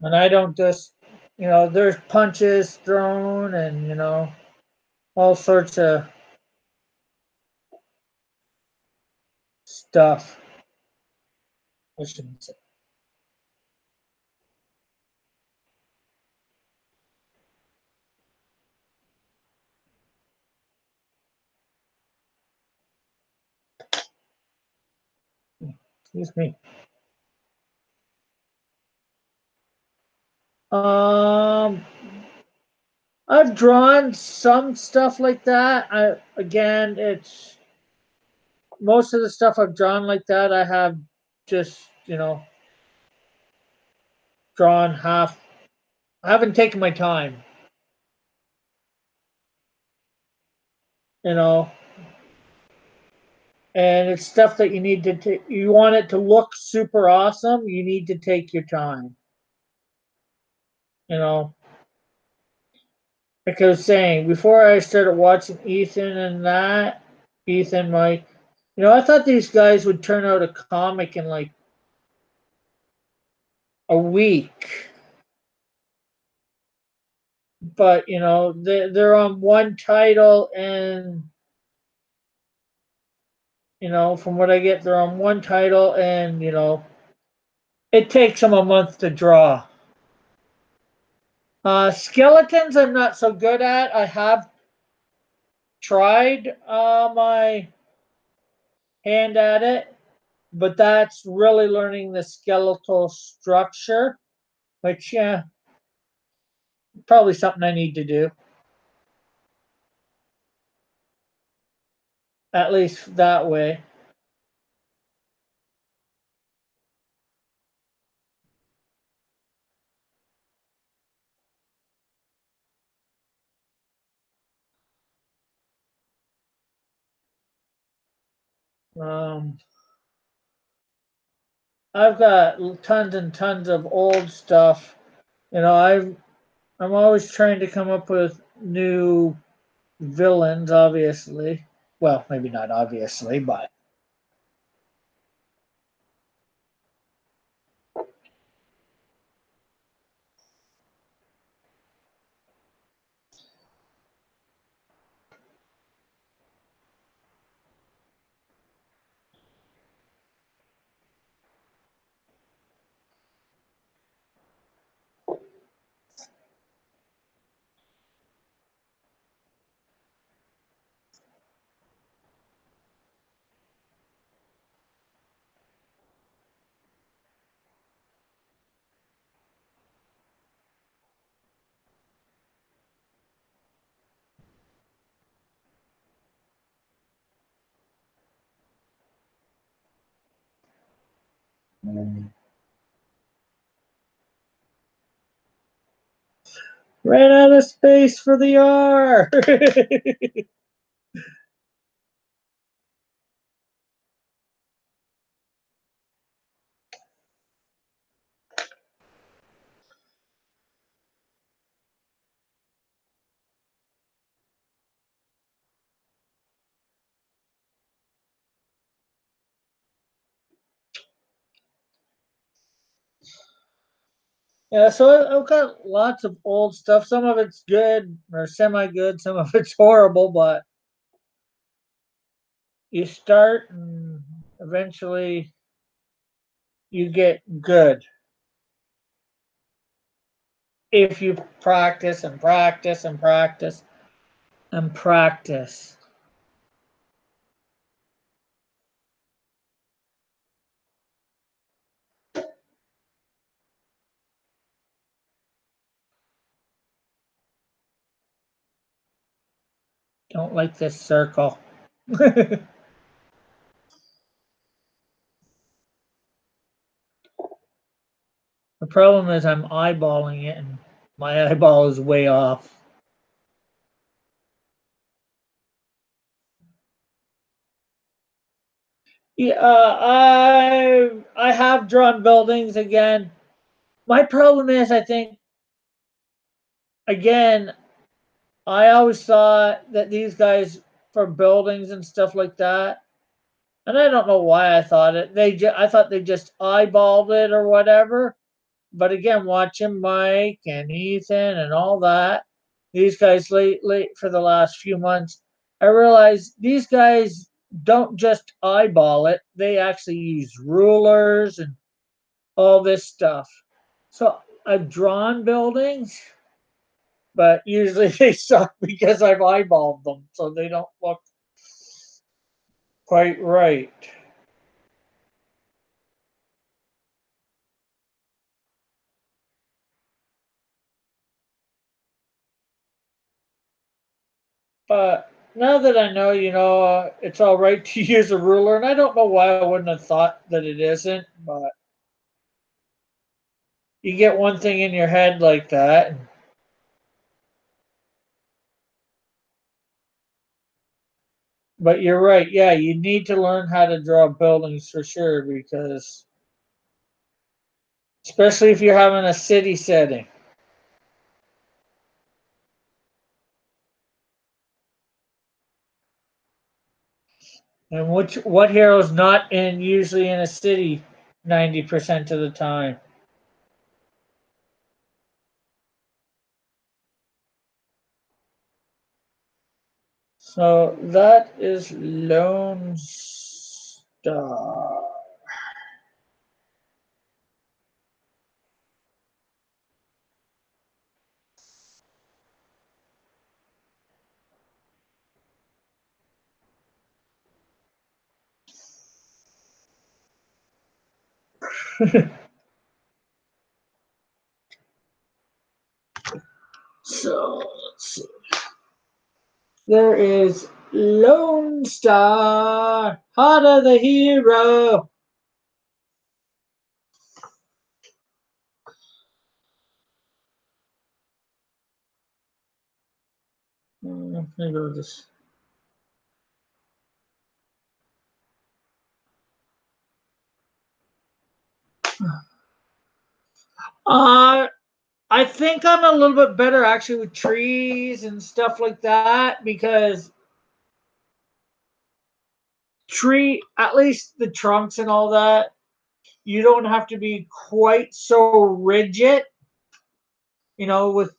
And I don't just, there's punches thrown and, all sorts of stuff. I shouldn't say. Excuse me. Um, I've drawn some stuff like that. Again, it's most of the stuff I've drawn like that. I have just drawn half. I haven't taken my time. You know, and it's stuff that you need to take. You want it to look super awesome. You need to take your time. You know, like I was saying before, I started watching Ethan and that Ethan, Mike. I thought these guys would turn out a comic in like a week, but they're on one title, and from what I get, they're on one title, and it takes them a month to draw. Skeletons, I'm not so good at. I have tried my hand at it, but that's really learning the skeletal structure, which yeah, probably something I need to do at least that way. Um, I've got tons and tons of old stuff. I'm always trying to come up with new villains. Obviously, well, maybe not obviously, but ran out of space for the R. Yeah, so I've got lots of old stuff. Some of it's good or semi good, some of it's horrible, but you start and eventually you get good if you practice and practice and practice and practice. Don't like this circle. The problem is I'm eyeballing it and my eyeball is way off. Yeah, I have drawn buildings again. My problem is I think again I always thought that these guys for buildings and stuff like that, and I don't know why I thought it. I thought they just eyeballed it or whatever. But again, watching Mike and Ethan and all that, these guys late for the last few months, I realized these guys don't just eyeball it. They actually use rulers and all this stuff. So I've drawn buildings, but usually they suck because I've eyeballed them, so they don't look quite right. But now that I know, it's all right to use a ruler, and I don't know why I wouldn't have thought that it isn't, but you get one thing in your head like that. But you're right. Yeah, you need to learn how to draw buildings for sure because, especially if you're having a city setting. And what hero's not in usually in a city 90% of the time? So that is Lone Star. So let's see. There is Lone Star, heart of the hero. Maybe I'll just. Uh, I think I'm a little bit better actually with trees and stuff like that because at least the trunks and all that, you don't have to be quite so rigid, with,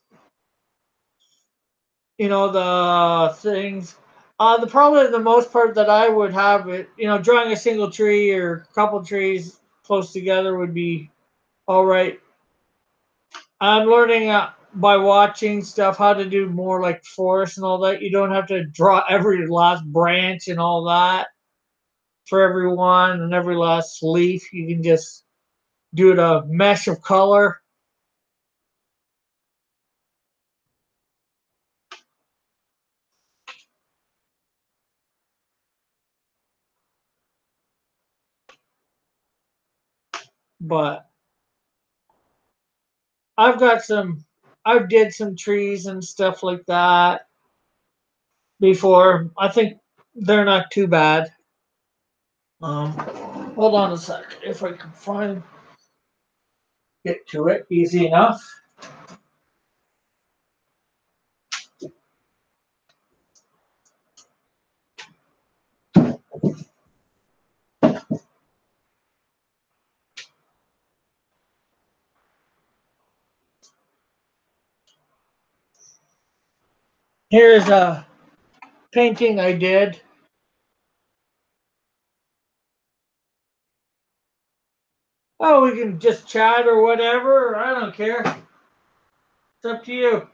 the things. The probably the most part that I would have it, drawing a single tree or a couple trees close together would be all right. I'm learning by watching stuff how to do more like forest and all that. You don't have to draw every last branch and all that for everyone and every last leaf. You can just do it a mesh of color. But I've got some, I did some trees and stuff like that before. I think they're not too bad. Um, Hold on a sec. If I can get to it easy enough. Here's a painting I did. Oh, we can just chat or whatever. I don't care. It's up to you.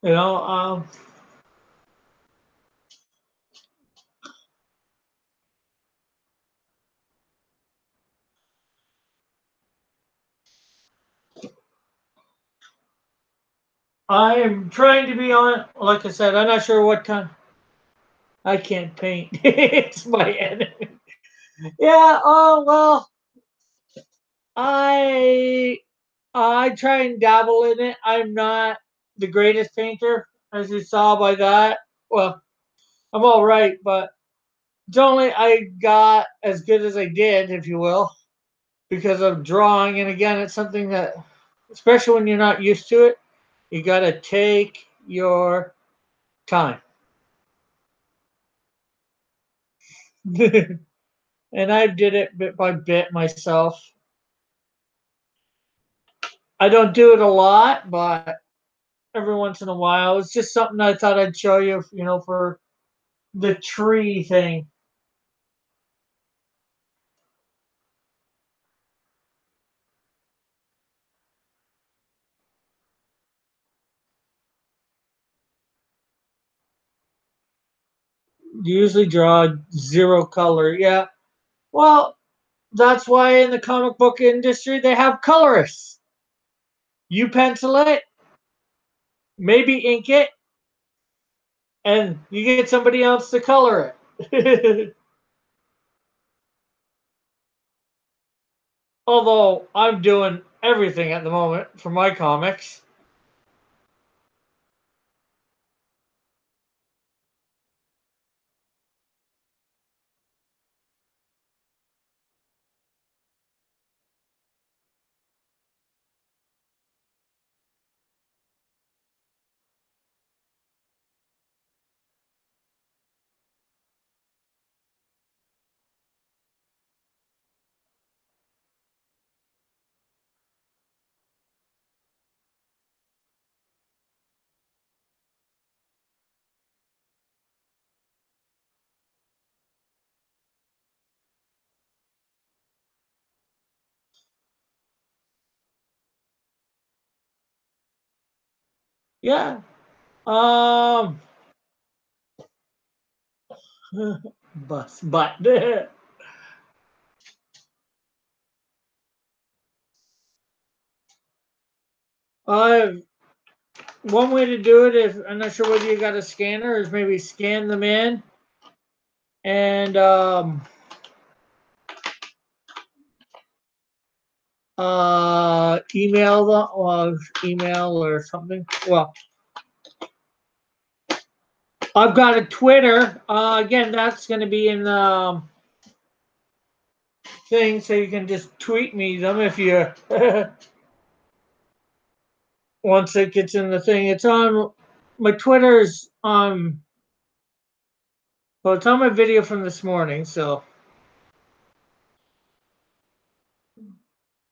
You know, I am trying to be on. Like I said, I'm not sure what time. I can't paint. It's my enemy. Yeah. Oh well. I I try and dabble in it. I'm not the greatest painter, as you saw by that. Well, I'm all right, but it's only I got as good as I did, if you will, because of drawing. And again, it's something that, especially when you're not used to it, you got to take your time. And I did it bit by bit myself. I don't do it a lot, but every once in a while, it's just something I thought I'd show you, for the tree thing. You usually draw zero color. Yeah. Well, that's why in the comic book industry they have colorists. You pencil it, maybe ink it, and you get somebody else to color it. Although I'm doing everything at the moment for my comics. Yeah. Um. but uh, one way to do it, if I'm not sure whether you got a scanner, is maybe scan them in and email them or email or something. Well, I've got a Twitter. Again, that's going to be in the thing, so you can just tweet me them if you once it gets in the thing. It's on my Twitter's well, it's on my video from this morning. So,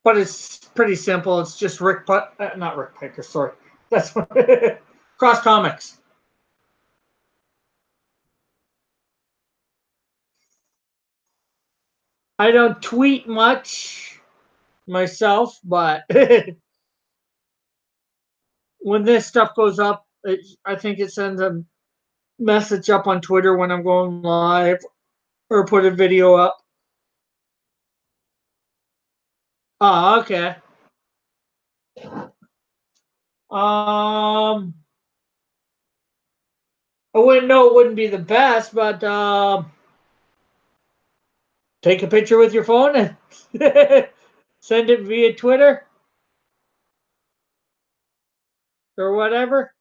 but it's pretty simple. It's just not Rick Piker. Sorry, that's Cross Comics. I don't tweet much myself, but when this stuff goes up, I think it sends a message up on Twitter when I'm going live or put a video up. Oh, okay. I wouldn't know it wouldn't be the best, but take a picture with your phone and send it via Twitter or whatever.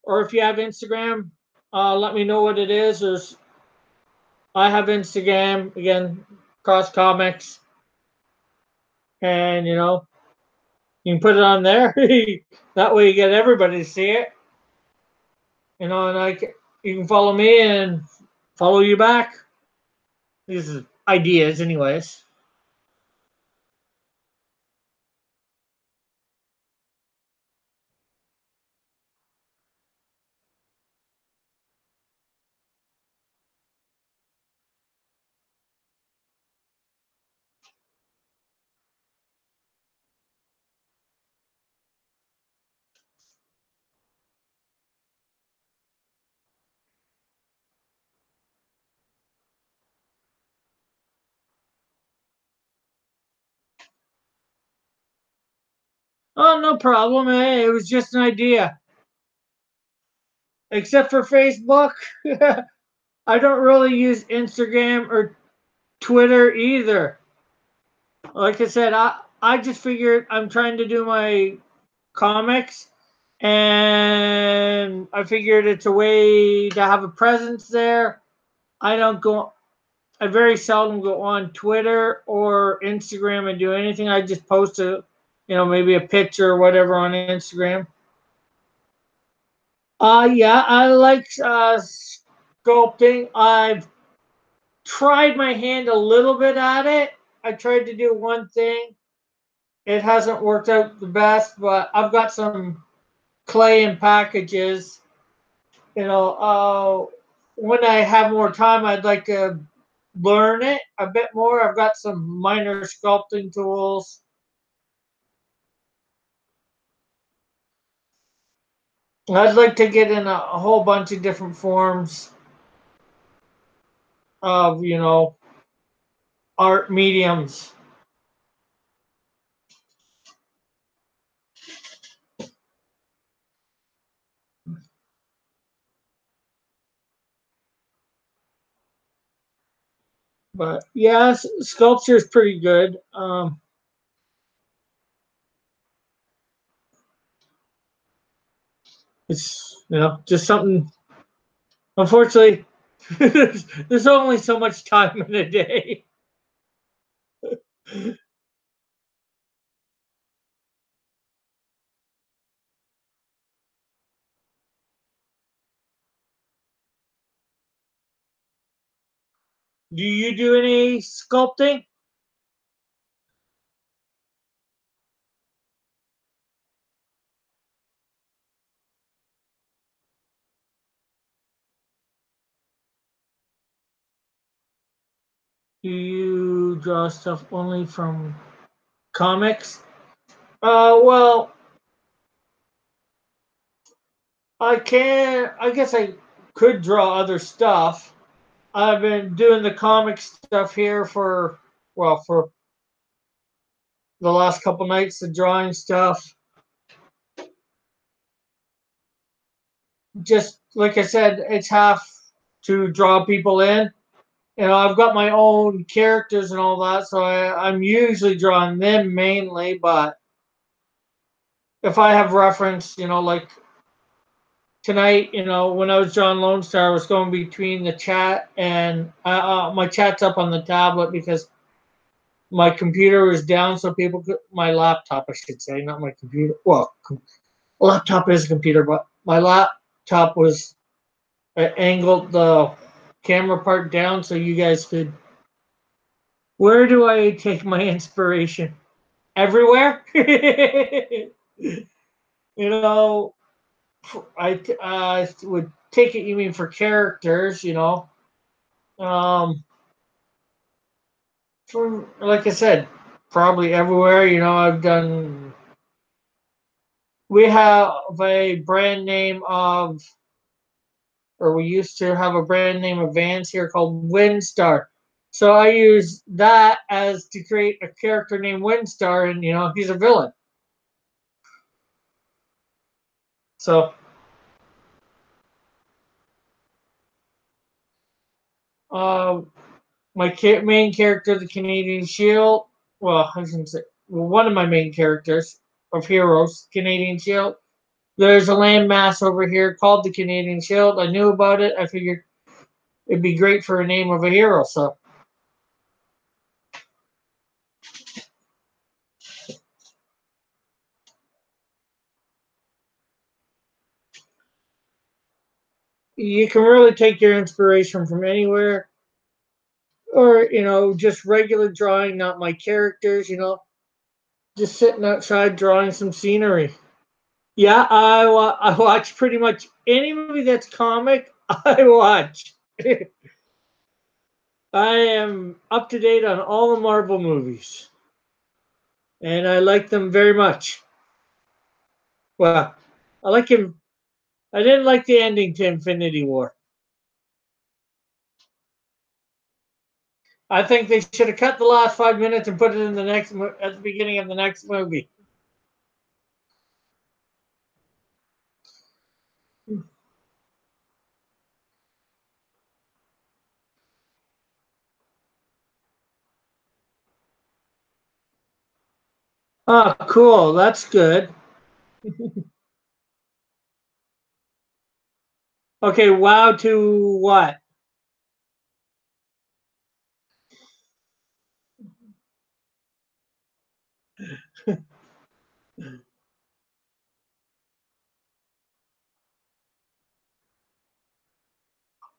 Or if you have Instagram, let me know what it is. I have Instagram again, Cross Comics, and you can put it on there. That way you get everybody to see it. And you can follow me and follow you back. These are ideas, anyways. Oh, no problem. Hey, it was just an idea. Except for Facebook, I don't really use Instagram or Twitter either. Like I said, I just figured I'm trying to do my comics, and I figured it's a way to have a presence there. I don't go. I very seldom go on Twitter or Instagram and do anything. I just post maybe a picture or whatever on Instagram. Yeah, I like sculpting. I've tried my hand a little bit at it. I tried to do one thing. It hasn't worked out the best, but I've got some clay in packages. When I have more time, I'd like to learn it a bit more. I've got some minor sculpting tools. I'd like to get in a whole bunch of different forms of, art mediums. But yeah, sculpture is pretty good. It's just something. Unfortunately, there's only so much time in a day. Do you do any sculpting? Do you draw stuff only from comics? Well, I can. I guess I could draw other stuff. I've been doing the comic stuff here for the last couple nights, the drawing stuff. Just like I said, it's half to draw people in. I've got my own characters and all that, so I'm usually drawing them mainly. But if I have reference, like tonight, when I was drawing Lone Star, I was going between the chat and my chat's up on the tablet because my computer was down, so people could, my laptop, I should say, not my computer. Well, laptop is a computer, but my laptop was angled the camera part down so you guys could. Where do I take my inspiration? Everywhere. you know, I would take it. You mean for characters? Um, from like I said, probably everywhere. I've done. We have a brand name of, or we used to have a brand name of Vans here called Windstar. So I use that as to create a character named Windstar, and he's a villain. So uh, my main character, the Canadian Shield. Well, I shouldn't say. Well, one of my main characters of heroes, Canadian Shield. There's a landmass over here called the Canadian Shield. I knew about it. I figured it'd be great for a name of a hero. So you can really take your inspiration from anywhere. or just regular drawing, not my characters. Just sitting outside drawing some scenery. Yeah, I watch pretty much any movie that's comic. I watch. I am up to date on all the Marvel movies, and I like them very much. Well, I like him. I didn't like the ending to Infinity War. I think they should have cut the last 5 minutes and put it in the next at the beginning of the next movie. Oh, cool. That's good. Okay, wow to what?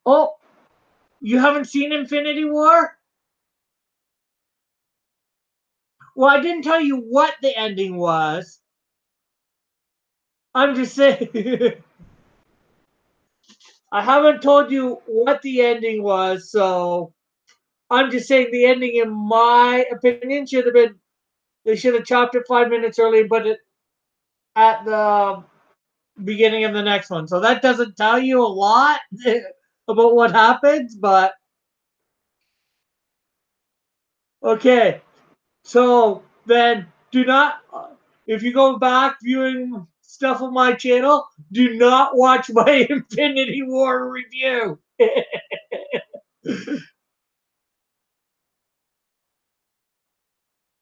Oh, you haven't seen Infinity War? Well, I didn't tell you what the ending was. I'm just saying. I haven't told you what the ending was, so I'm just saying the ending, in my opinion, should have been. They should have chopped it 5 minutes early and put it at the beginning of the next one. So that doesn't tell you a lot about what happens, but okay. So then do not, if you go back viewing stuff on my channel, do not watch my Infinity War review.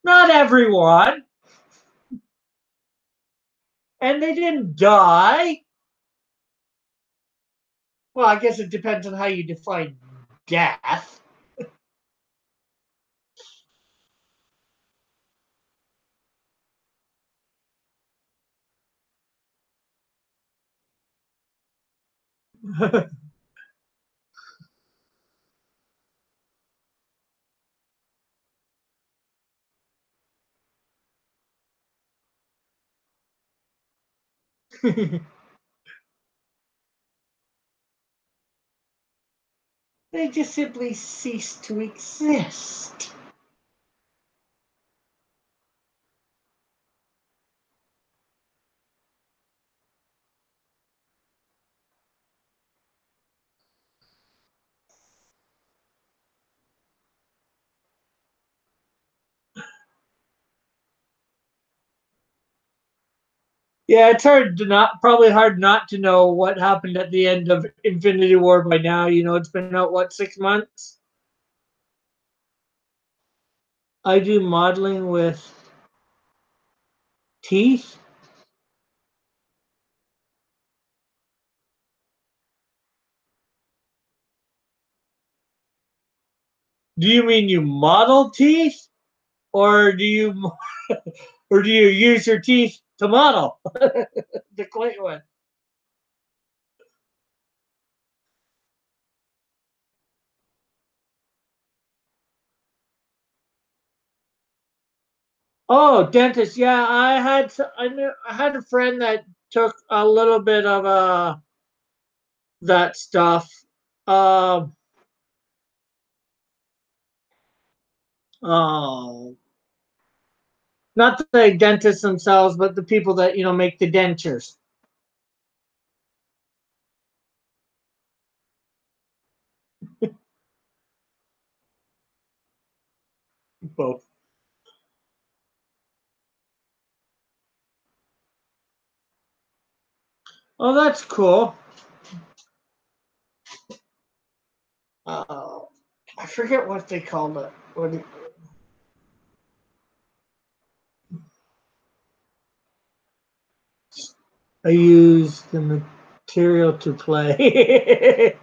Not everyone. And they didn't die. Well, I guess it depends on how you define death. They just simply cease to exist. Yeah, it's hard to not, probably hard not to know what happened at the end of Infinity War by now. It's been out, what, 6 months? I do modeling with teeth. Do you mean you model teeth, or or do you use your teeth to model the clay one? Oh, dentist. Yeah, I had a friend that took a little bit of that stuff. Um, oh, not the dentists themselves, but the people that make the dentures. Both. Oh, that's cool. Uh, I forget what they called it. I use the material to play.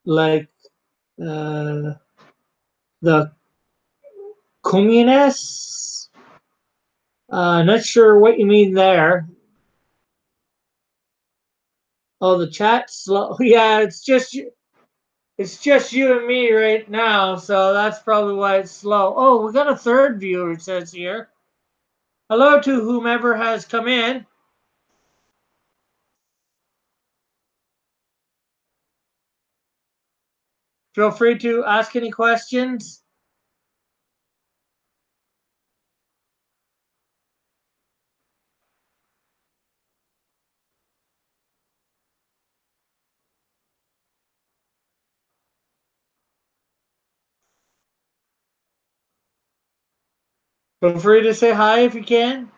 Like uh, the communists. Not sure what you mean there. Oh, the chat's slow. Yeah, it's just you and me right now, so that's probably why it's slow. Oh, we got a third viewer, it says here. Hello to whomever has come in. Feel free to ask any questions. Feel free to say hi if you can.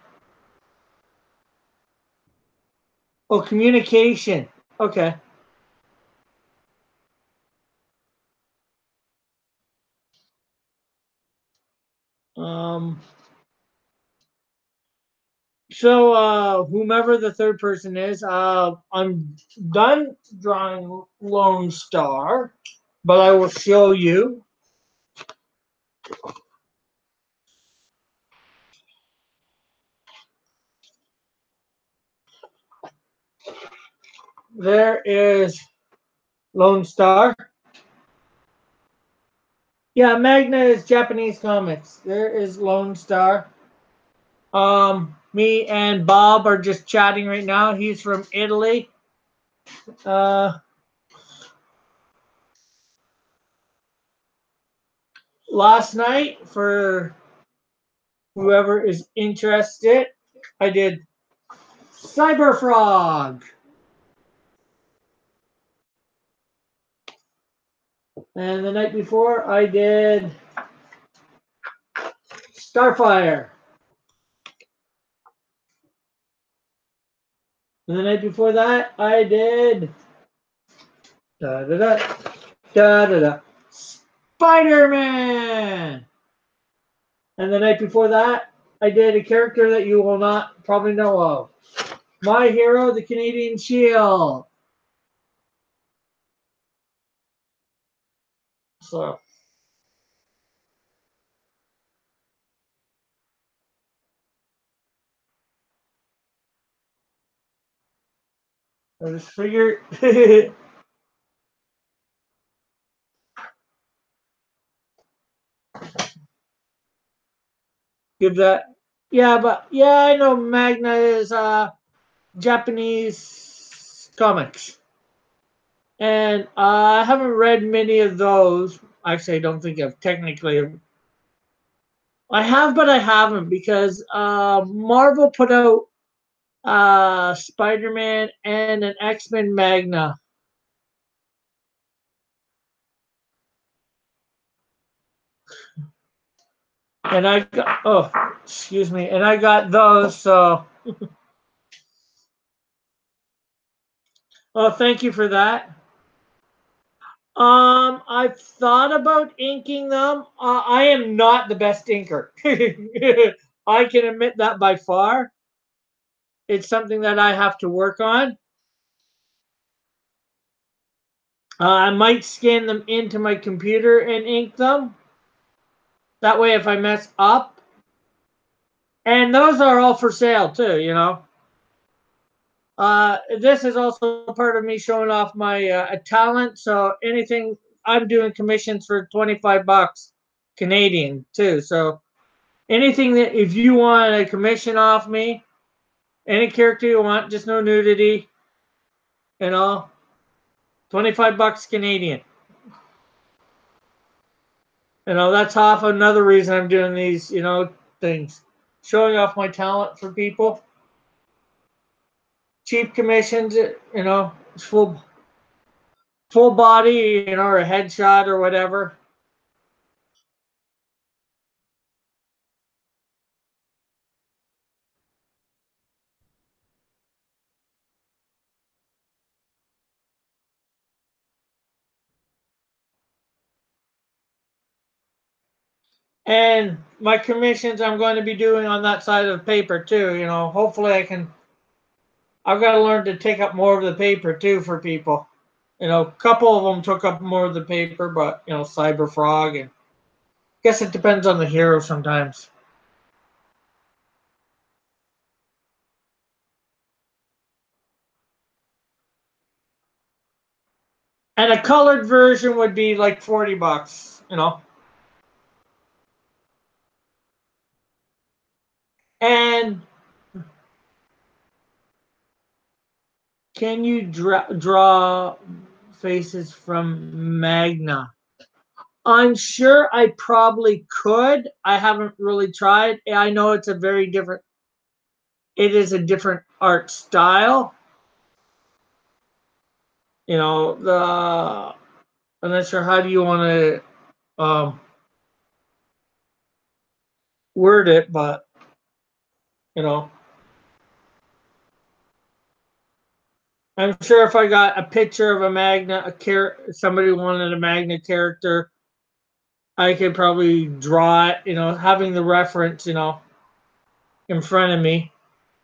Oh, communication. Okay. Um, whomever the third person is, I'm done drawing Lone Star, but I will show you. There is Lone Star. Yeah, Magna is Japanese comics. There is Lone Star. Me and Bob are just chatting right now. He's from Italy. Uh, Last night, for whoever is interested, I did Cyber Frog. And the night before, I did Starfire. And the night before that, I did da da da da da da Spider-Man. And the night before that, I did a character that you will not probably know of. My Hero, the Canadian Shield. So I just figured give that. Yeah, but yeah, I know Magna is Japanese comics, and I haven't read many of those. Actually, I don't think I've technically. I have, but I haven't because Marvel put out Spider-Man and an X-Men Magna, and I got excuse me, and I got those. So thank you for that. I've thought about inking them. I am not the best inker. I can admit that by far. It's something that I have to work on. I might scan them into my computer and ink them. That way, if I mess up, and those are all for sale too, you know. This is also part of me showing off my talent. So anything I'm doing commissions for 25 bucks Canadian too. So anything that if you want a commission off me, any character you want, just no nudity, you know, 25 bucks Canadian. You know, that's half another reason I'm doing these, you know, things. Showing off my talent for people. Cheap commissions, you know, full body, you know, or a headshot or whatever. And my commissions I'm going to be doing on that side of the paper too, you know. Hopefully I've got to learn to take up more of the paper too for people. You know, a couple of them took up more of the paper, but you know, Cyber Frog, and I guess it depends on the hero sometimes. And a colored version would be like $40, you know. And can you draw faces from Magna? I'm sure I probably could. I haven't really tried. I know it's a very different. It is a different art style. You know, I'm not sure how do you want to word it, but you know, I'm sure if I got a picture of a Magna, somebody wanted a Magna character, I could probably draw it. You know, having the reference, you know, in front of me.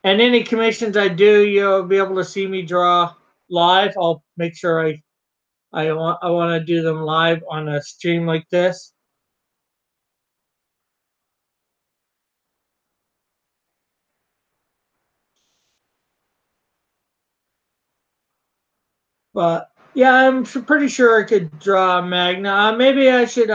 And any commissions I do, you'll be able to see me draw live. I'll make sure I want to do them live on a stream like this. But yeah, I'm pretty sure I could draw Magna. Maybe I should.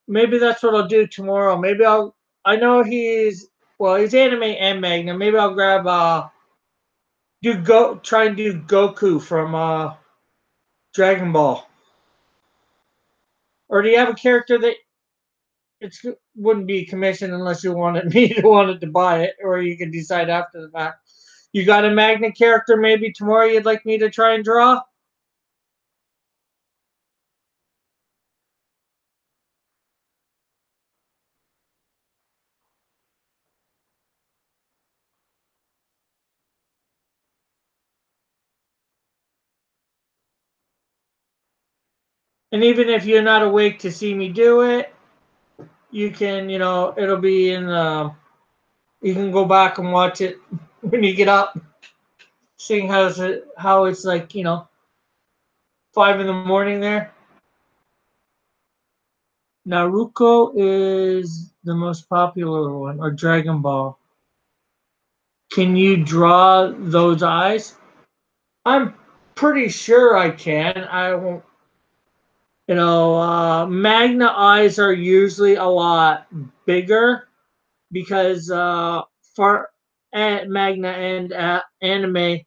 Maybe that's what I'll do tomorrow. Maybe I'll. I know he's anime and Magna. Maybe I'll grab try and do Goku from Dragon Ball. Or do you have a character that it wouldn't be commissioned unless you wanted me to wanted to buy it, or you can decide after the fact. You got a Magna character maybe tomorrow you'd like me to try and draw? And even if you're not awake to see me do it, you can, you know, it'll be in you can go back and watch it when you get up, seeing how it's like, you know, 5 in the morning there. Naruto is the most popular one, or Dragon Ball. Can you draw those eyes? I'm pretty sure I can. I won't. You know, Magna eyes are usually a lot bigger because for Magna and anime,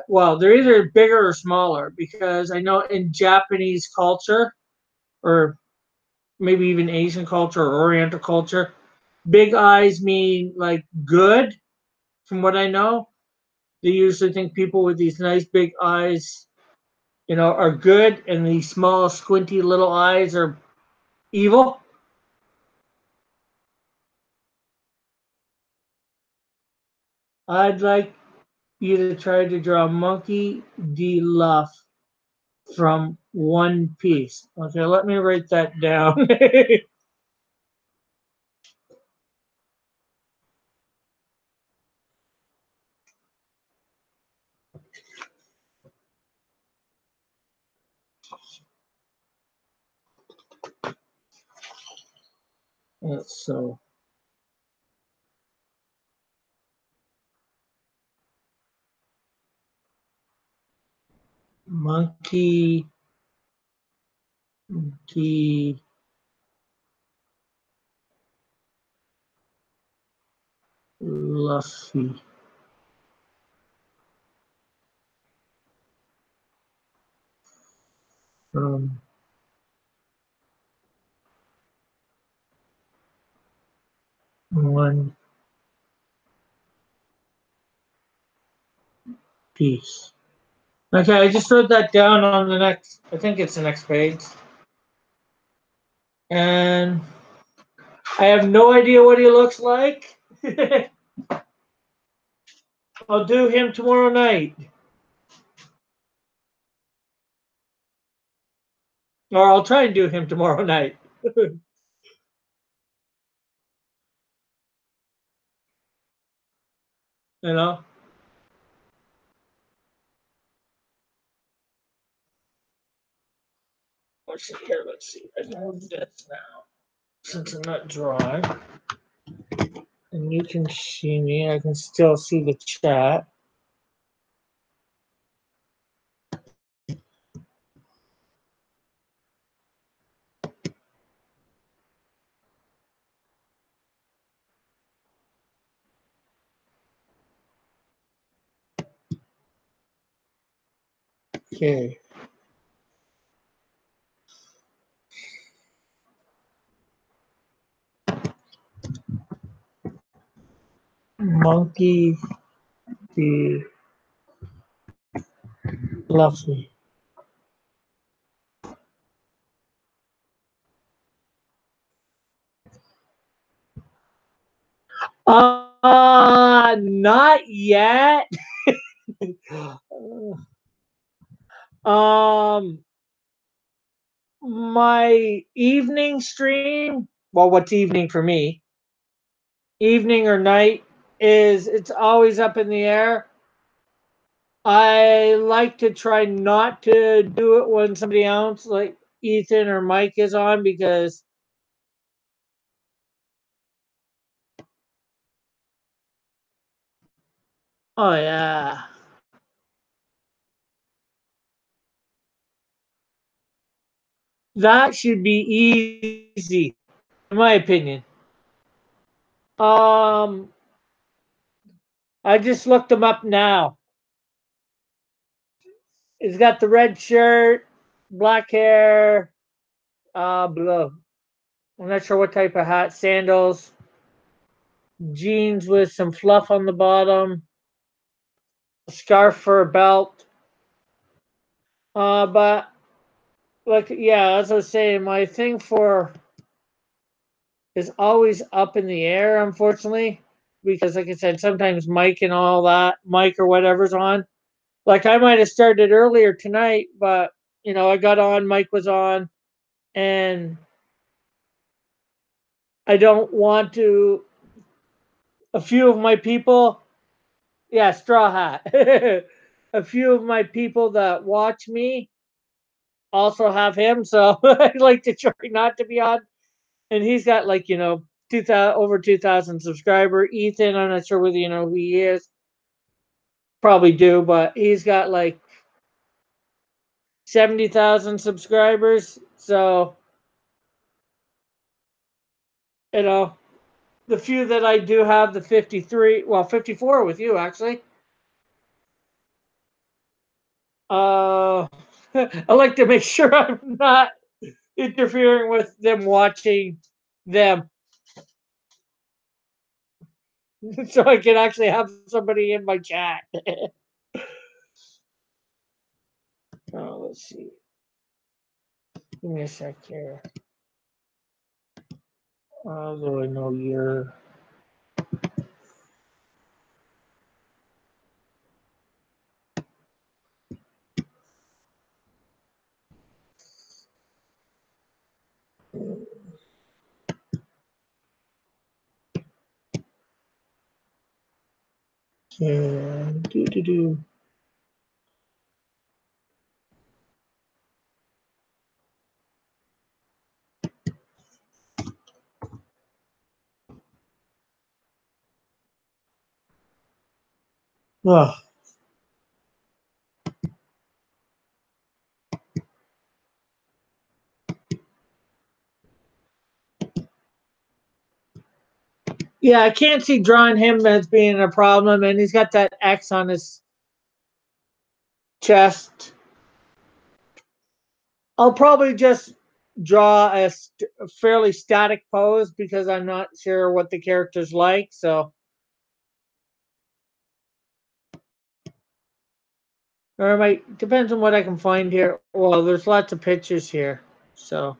well, they're either bigger or smaller because I know in Japanese culture or maybe even Asian culture or Oriental culture, big eyes mean like good. From what I know, they usually think people with these nice big eyes, you know, are good, and these small, squinty little eyes are evil. I'd like you to try to draw Monkey D. Luff from One Piece. Okay, let me write that down. So, Monkey D. Luffy. From One Piece. Okay, I just wrote that down on the next, I think it's the next page. And I have no idea what he looks like. I'll do him tomorrow night. Or I'll try and do him tomorrow night. You know? Let's see here. Let's see. I can move this now. Since I'm not drawing. And you can see me. I can still see the chat. Okay. Monkey the Fluffy. Not yet. um, my evening stream. Well, what's evening for me? Evening or night is it's always up in the air. I like to try not to do it when somebody else, like Ethan or Mike, is on because, oh yeah, that should be easy, in my opinion. Um, I just looked him up now. He's got the red shirt, black hair, blue. I'm not sure what type of hat, sandals, jeans with some fluff on the bottom, a scarf for a belt. But like, yeah, as I was saying, my thing for is always up in the air, unfortunately, because like I said, sometimes Mike and all that, Mike or whatever's on. Like I might have started earlier tonight, but I got on, Mike was on, and I don't want to. A few of my people, yeah, straw hat. A few of my people that watch me also have him, so I like to try not to be on. And he's got like 2,000 over 2,000 subscriber. Ethan, I'm not sure whether you know who he is. Probably do, but he's got like 70,000 subscribers. So you know the few that I do have, the 53, well 54 with you actually. Uh, I like to make sure I'm not interfering with them watching them, so I can actually have somebody in my chat. Oh, let's see. Give me a sec here. Although I know you're. Yeah, do. Oh, yeah, I can't see drawing him as being a problem, and he's got that X on his chest. I'll probably just draw a fairly static pose because I'm not sure what the character's like. So, or I might depends on what I can find here. Well, there's lots of pictures here, so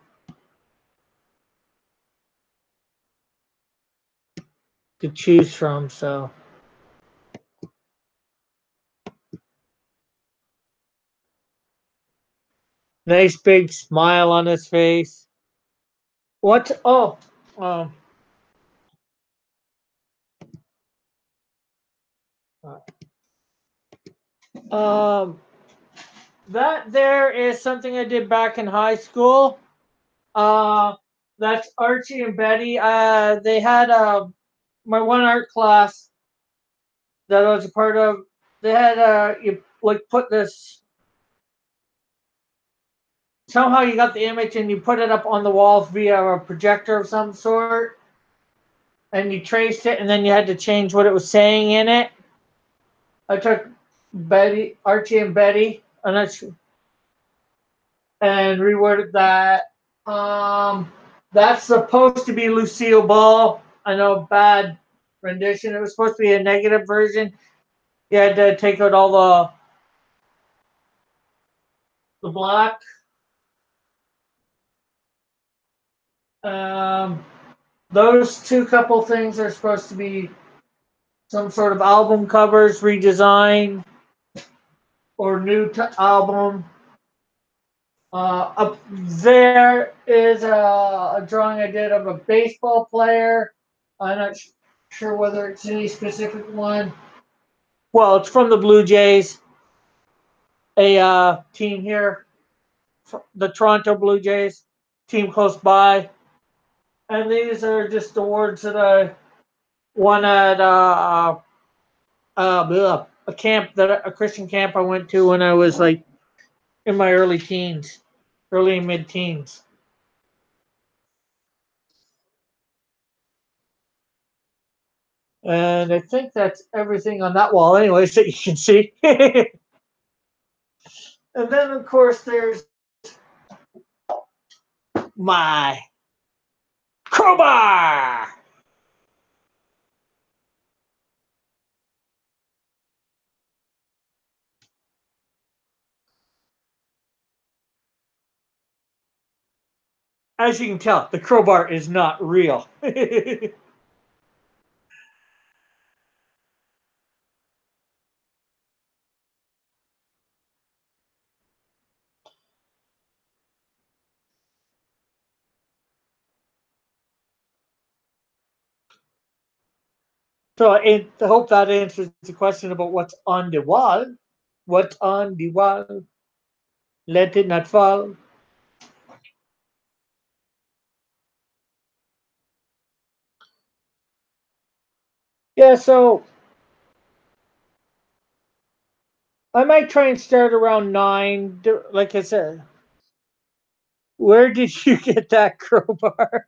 to choose from. So nice big smile on his face. What? Oh, um, um, that there is something I did back in high school. Uh, that's Archie and Betty. They had my one art class that I was a part of. They had you like put this somehow you got the image and you put it up on the wall via a projector of some sort, and you traced it, and then you had to change what it was saying in it. I took Betty, Archie, and Betty. I'm not sure. and reworded that. That's supposed to be Lucille Ball. I know, bad rendition. It was supposed to be a negative version. You had to take out all the black. Um, those two couple things are supposed to be some sort of album covers, redesign, or new album. Up there is a drawing I did of a baseball player. I'm not sure whether it's any specific one. Well, it's from the Blue Jays, a team here, the Toronto Blue Jays, team close by. And these are just awards that I won at a camp, that a Christian camp I went to when I was like in my early teens, early and mid teens. And I think that's everything on that wall, anyways, that you can see. And then, of course, there's my crowbar. As you can tell, the crowbar is not real. So I hope that answers the question about what's on the wall. What's on the wall? Let it not fall. Yeah, so I might try and start around 9. Like I said, where did you get that crowbar?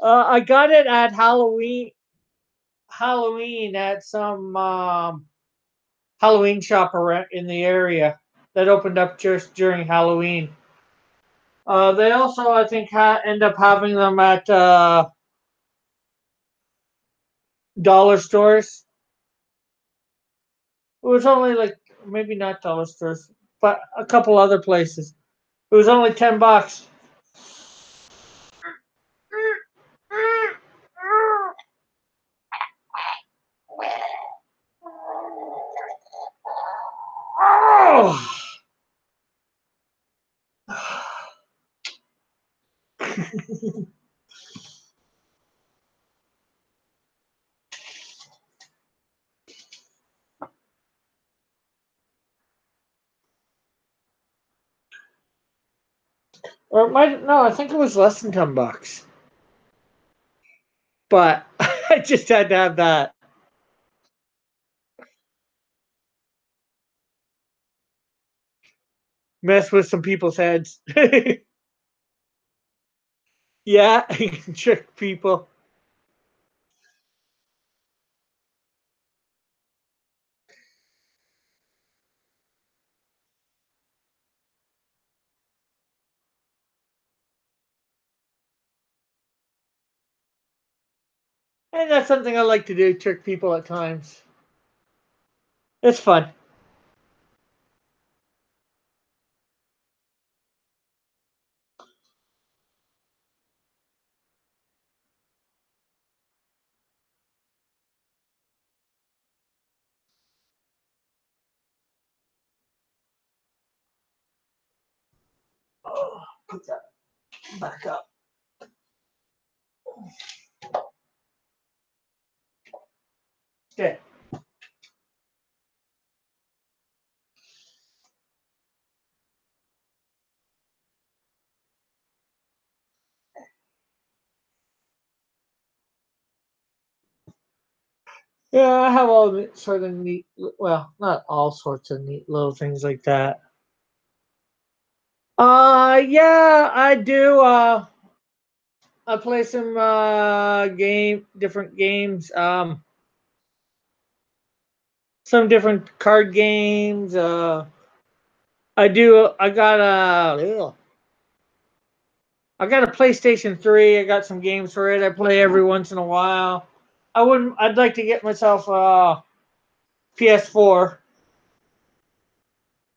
I got it at Halloween. Halloween at some Halloween shop around in the area that opened up just during Halloween. They also, I think, end up having them at dollar stores. It was only like, maybe not dollar stores, but a couple other places. It was only $10. Oh! Or it might, no, I think it was less than $10. But I just had to have that. Mess with some people's heads. Yeah, trick people. And that's something I like to do, trick people at times. It's fun. Oh, put that back up. Okay. Yeah, I have all the sort of neat, well, not all sorts of neat little things like that. Yeah, I do. I play some different games. Some different card games. I do. I got I got a PlayStation 3. I got some games for it. I play every once in a while. I'd like to get myself a PS4.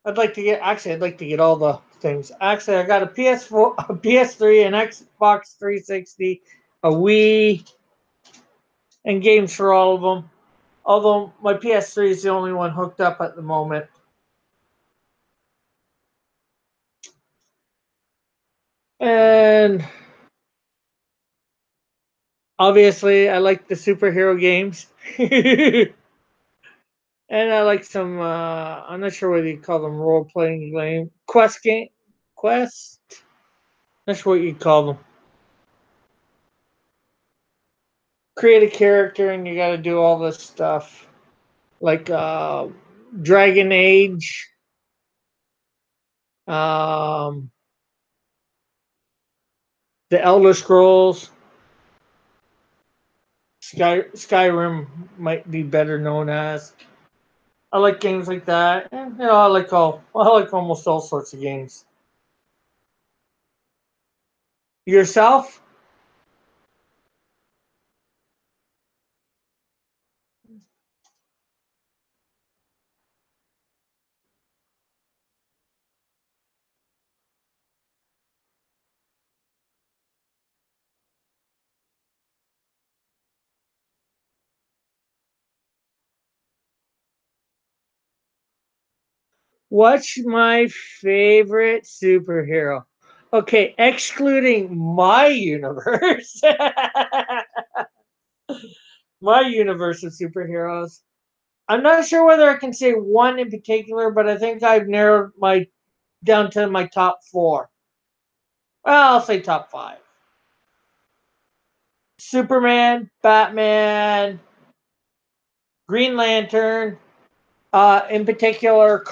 I'd like to get all the things. Actually, I got a PS4, a PS3, an Xbox 360, a Wii, and games for all of them. Although my PS3 is the only one hooked up at the moment. And obviously, I like the superhero games. And I like some, I'm not sure what you call them, role playing game. Quest? That's what you call them. Create a character and you got to do all this stuff. Like Dragon Age, um, the Elder Scrolls, Skyrim might be better known as. I like games like that. I like almost all sorts of games. Yourself? What's my favorite superhero? Okay, excluding my universe, my universe of superheroes. I'm not sure whether I can say one in particular, but I think I've narrowed my down to my top four. Well, I'll say top five. Superman, Batman, Green Lantern, in particular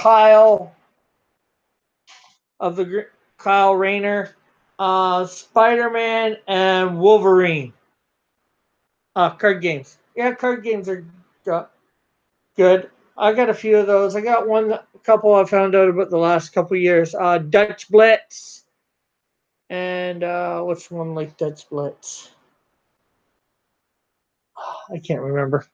of the Kyle Rayner, Spider-Man, and Wolverine. Card games. Yeah, card games are good. I got a few of those. I got a couple I found out about the last couple years. Dutch Blitz, and what's one like Dutch Blitz? I can't remember.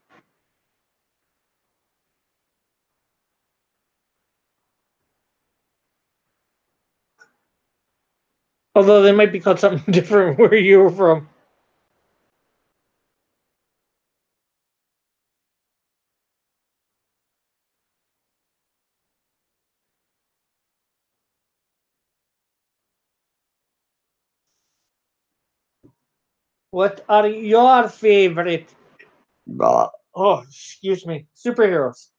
Although they might be called something different where you were from. What are your favorite? Oh, excuse me. Superheroes.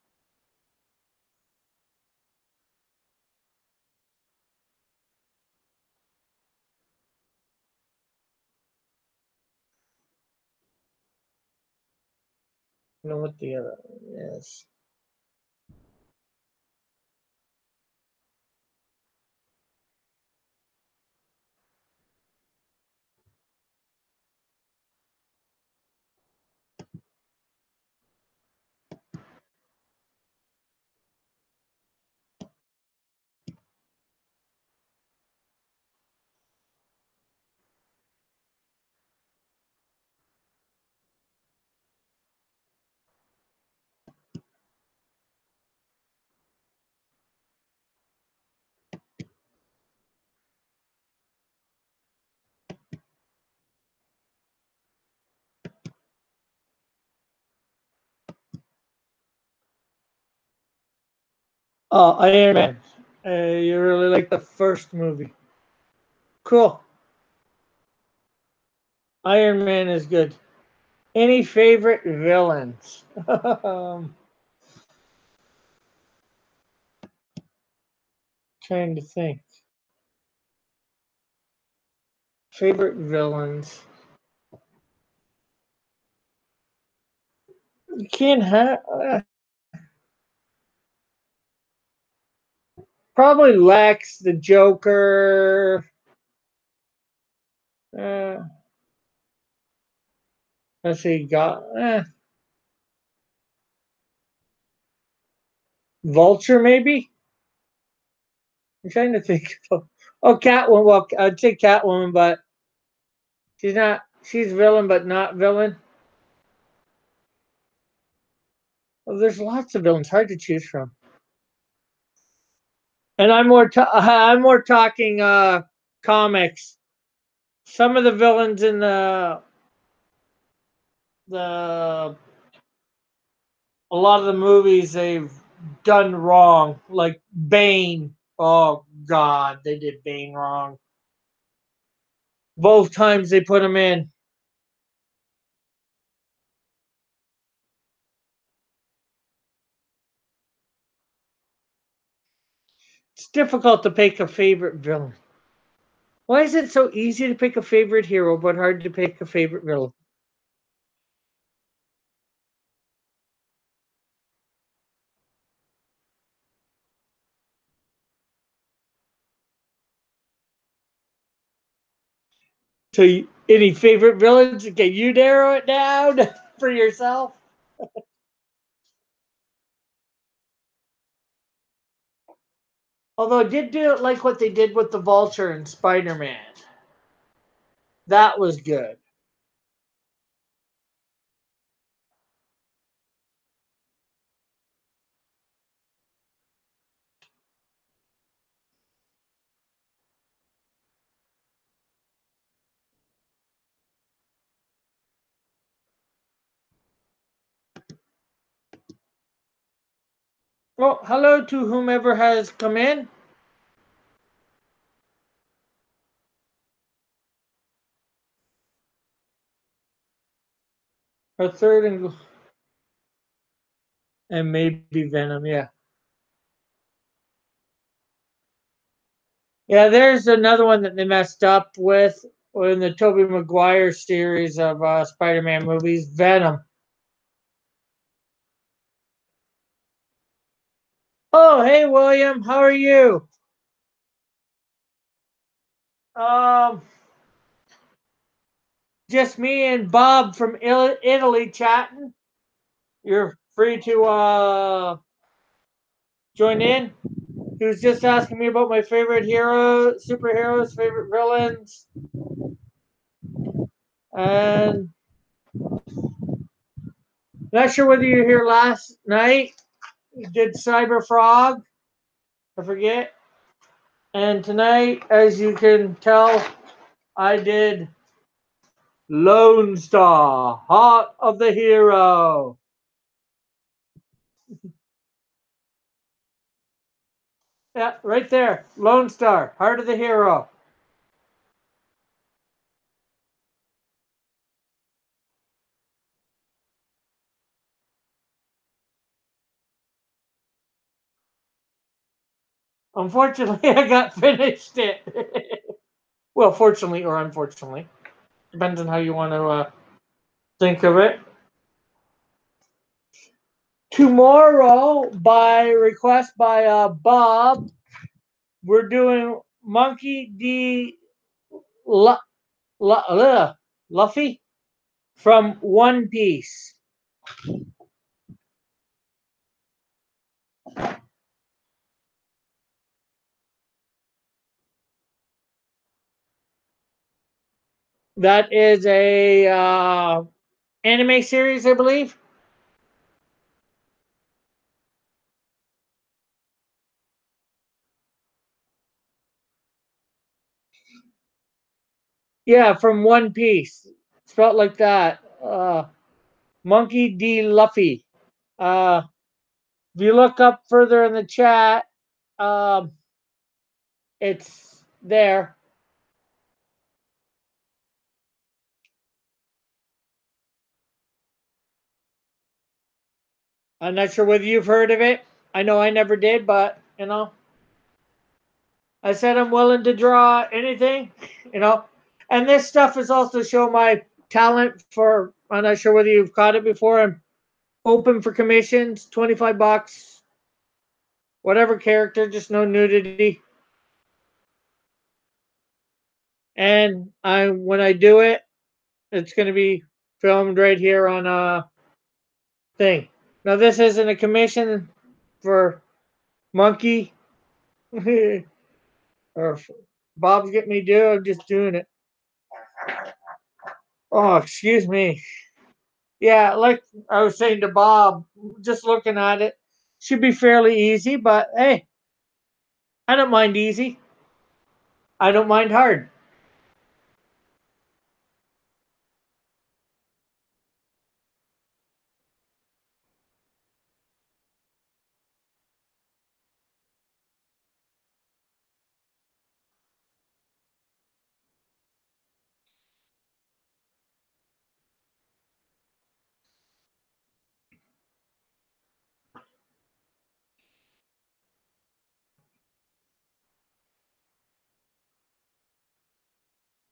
You know what the other is? Oh, Iron Man. You really like the first movie. Cool. Iron Man is good. Any favorite villains? Trying to think. Favorite villains. You can't have. Probably Lex, the Joker. Uh, let's see. Vulture, maybe? I'm trying to think. Oh, Catwoman. Well, I'd say Catwoman, but She's not. She's villain, but not villain. Well, there's lots of villains. Hard to choose from. And I'm more talking comics. Some of the villains in the a lot of the movies they've done wrong, like Bane. Oh God, they did Bane wrong. Both times they put him in. It's difficult to pick a favorite villain. Why is it so easy to pick a favorite hero, but hard to pick a favorite villain? So, any favorite villains? Can you narrow it down for yourself? Although I did do it like what they did with the Vulture and Spider-Man. That was good. Well, hello to whomever has come in. Our third and maybe Venom. Yeah, yeah. There's another one that they messed up with in the Tobey Maguire series of Spider-Man movies. Venom. Oh, hey William, how are you? Um, just me and Bob from Italy chatting. You're free to join in. He was just asking me about my favorite superheroes, favorite villains, and not sure whether you were here last night. We did Cyber Frog, I forget, and tonight, as you can tell, I did Lone Star, Heart of the Hero. Yeah, right there, Lone Star, Heart of the Hero. Unfortunately, I got finished it. Well, fortunately or unfortunately, depends on how you want to think of it. Tomorrow, by request by Bob, we're doing Monkey D. Luffy from One Piece. That is a anime series, I believe. Yeah, from One Piece. Spelled like that. Monkey D. Luffy. Uh, if you look up further in the chat, um, it's there. I'm not sure whether you've heard of it. I know I never did, but I said I'm willing to draw anything, you know. And this stuff is also show my talent for. I'm not sure whether you've caught it before. I'm open for commissions, $25, whatever character, just no nudity. And I when I do it, it's going to be filmed right here on a thing. Now this isn't a commission for Monkey or Bob's getting me do. I'm just doing it. Oh, excuse me. Yeah, like I was saying to Bob, just looking at it, should be fairly easy, but hey, I don't mind easy. I don't mind hard.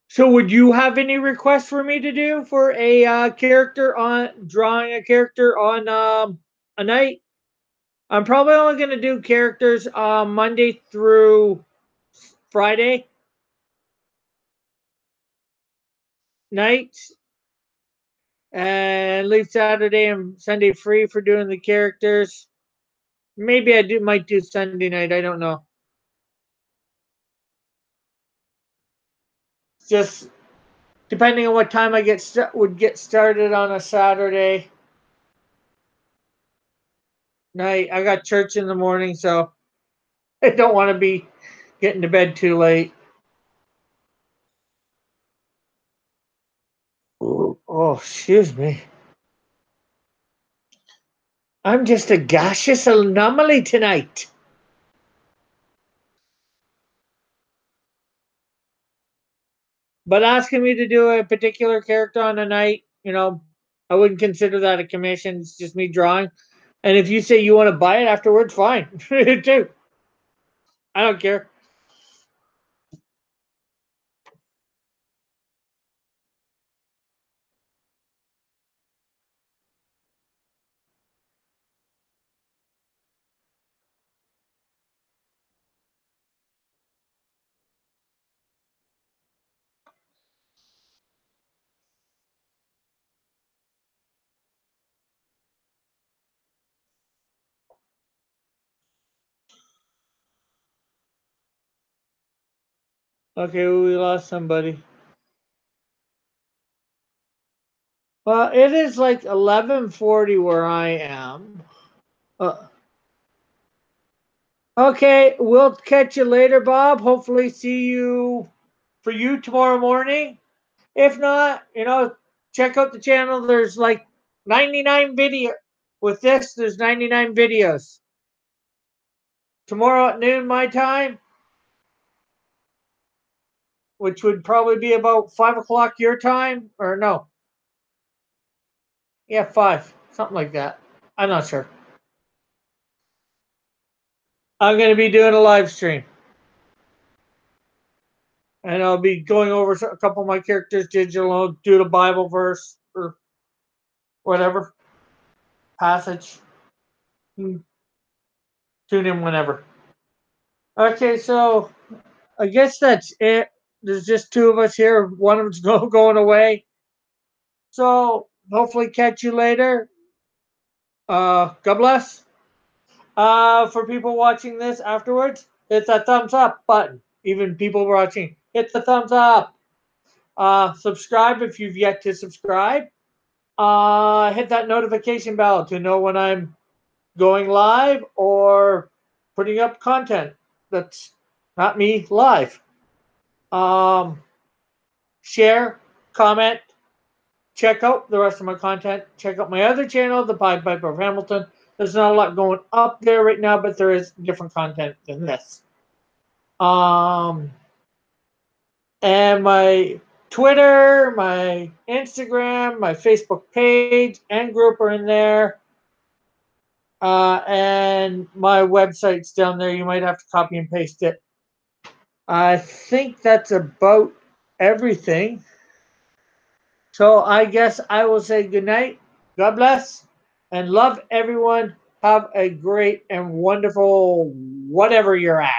So, would you have any requests for me to do for a character on drawing a character on a night? I'm probably only going to do characters Monday through Friday nights, and leave Saturday and Sunday free for doing the characters. Maybe might do Sunday night. I don't know. Just depending on what time I would get started on a Saturday night. I got church in the morning, so I don't want to be getting to bed too late. Ooh, oh, excuse me. I'm just a gaseous anomaly tonight. But asking me to do a particular character on a night, I wouldn't consider that a commission. It's just me drawing. And if you say you want to buy it afterwards, fine. Too. I don't care. Okay, we lost somebody. Well, it is like 11:40 where I am. Uh, okay, we'll catch you later, Bob. Hopefully, see you for you tomorrow morning. If not, check out the channel. There's like 99 video. With this, there's 99 videos. Tomorrow at noon, my time, which would probably be about 5 o'clock your time, or no, yeah, five, something like that. I'm not sure. I'm going to be doing a live stream, and I'll be going over a couple of my characters digital, do the Bible verse or whatever passage. Tune in whenever. Okay, so I guess that's it. There's just two of us here. One of them's going away. So hopefully catch you later. God bless. For people watching this afterwards, hit that thumbs up button. Even people watching, hit the thumbs up. Subscribe if you've yet to subscribe. Hit that notification bell to know when I'm going live or putting up content that's not me live. Um, Share, comment, check out the rest of my content. Check out my other channel, The Pied Piper of Hamilton. There's not a lot going up there right now, but there is different content than this. And my Twitter, my Instagram, my Facebook page and group are in there. And my website's down there. You might have to copy and paste it. I think that's about everything. So I guess I will say good night. God bless and love everyone. Have a great and wonderful whatever you're at.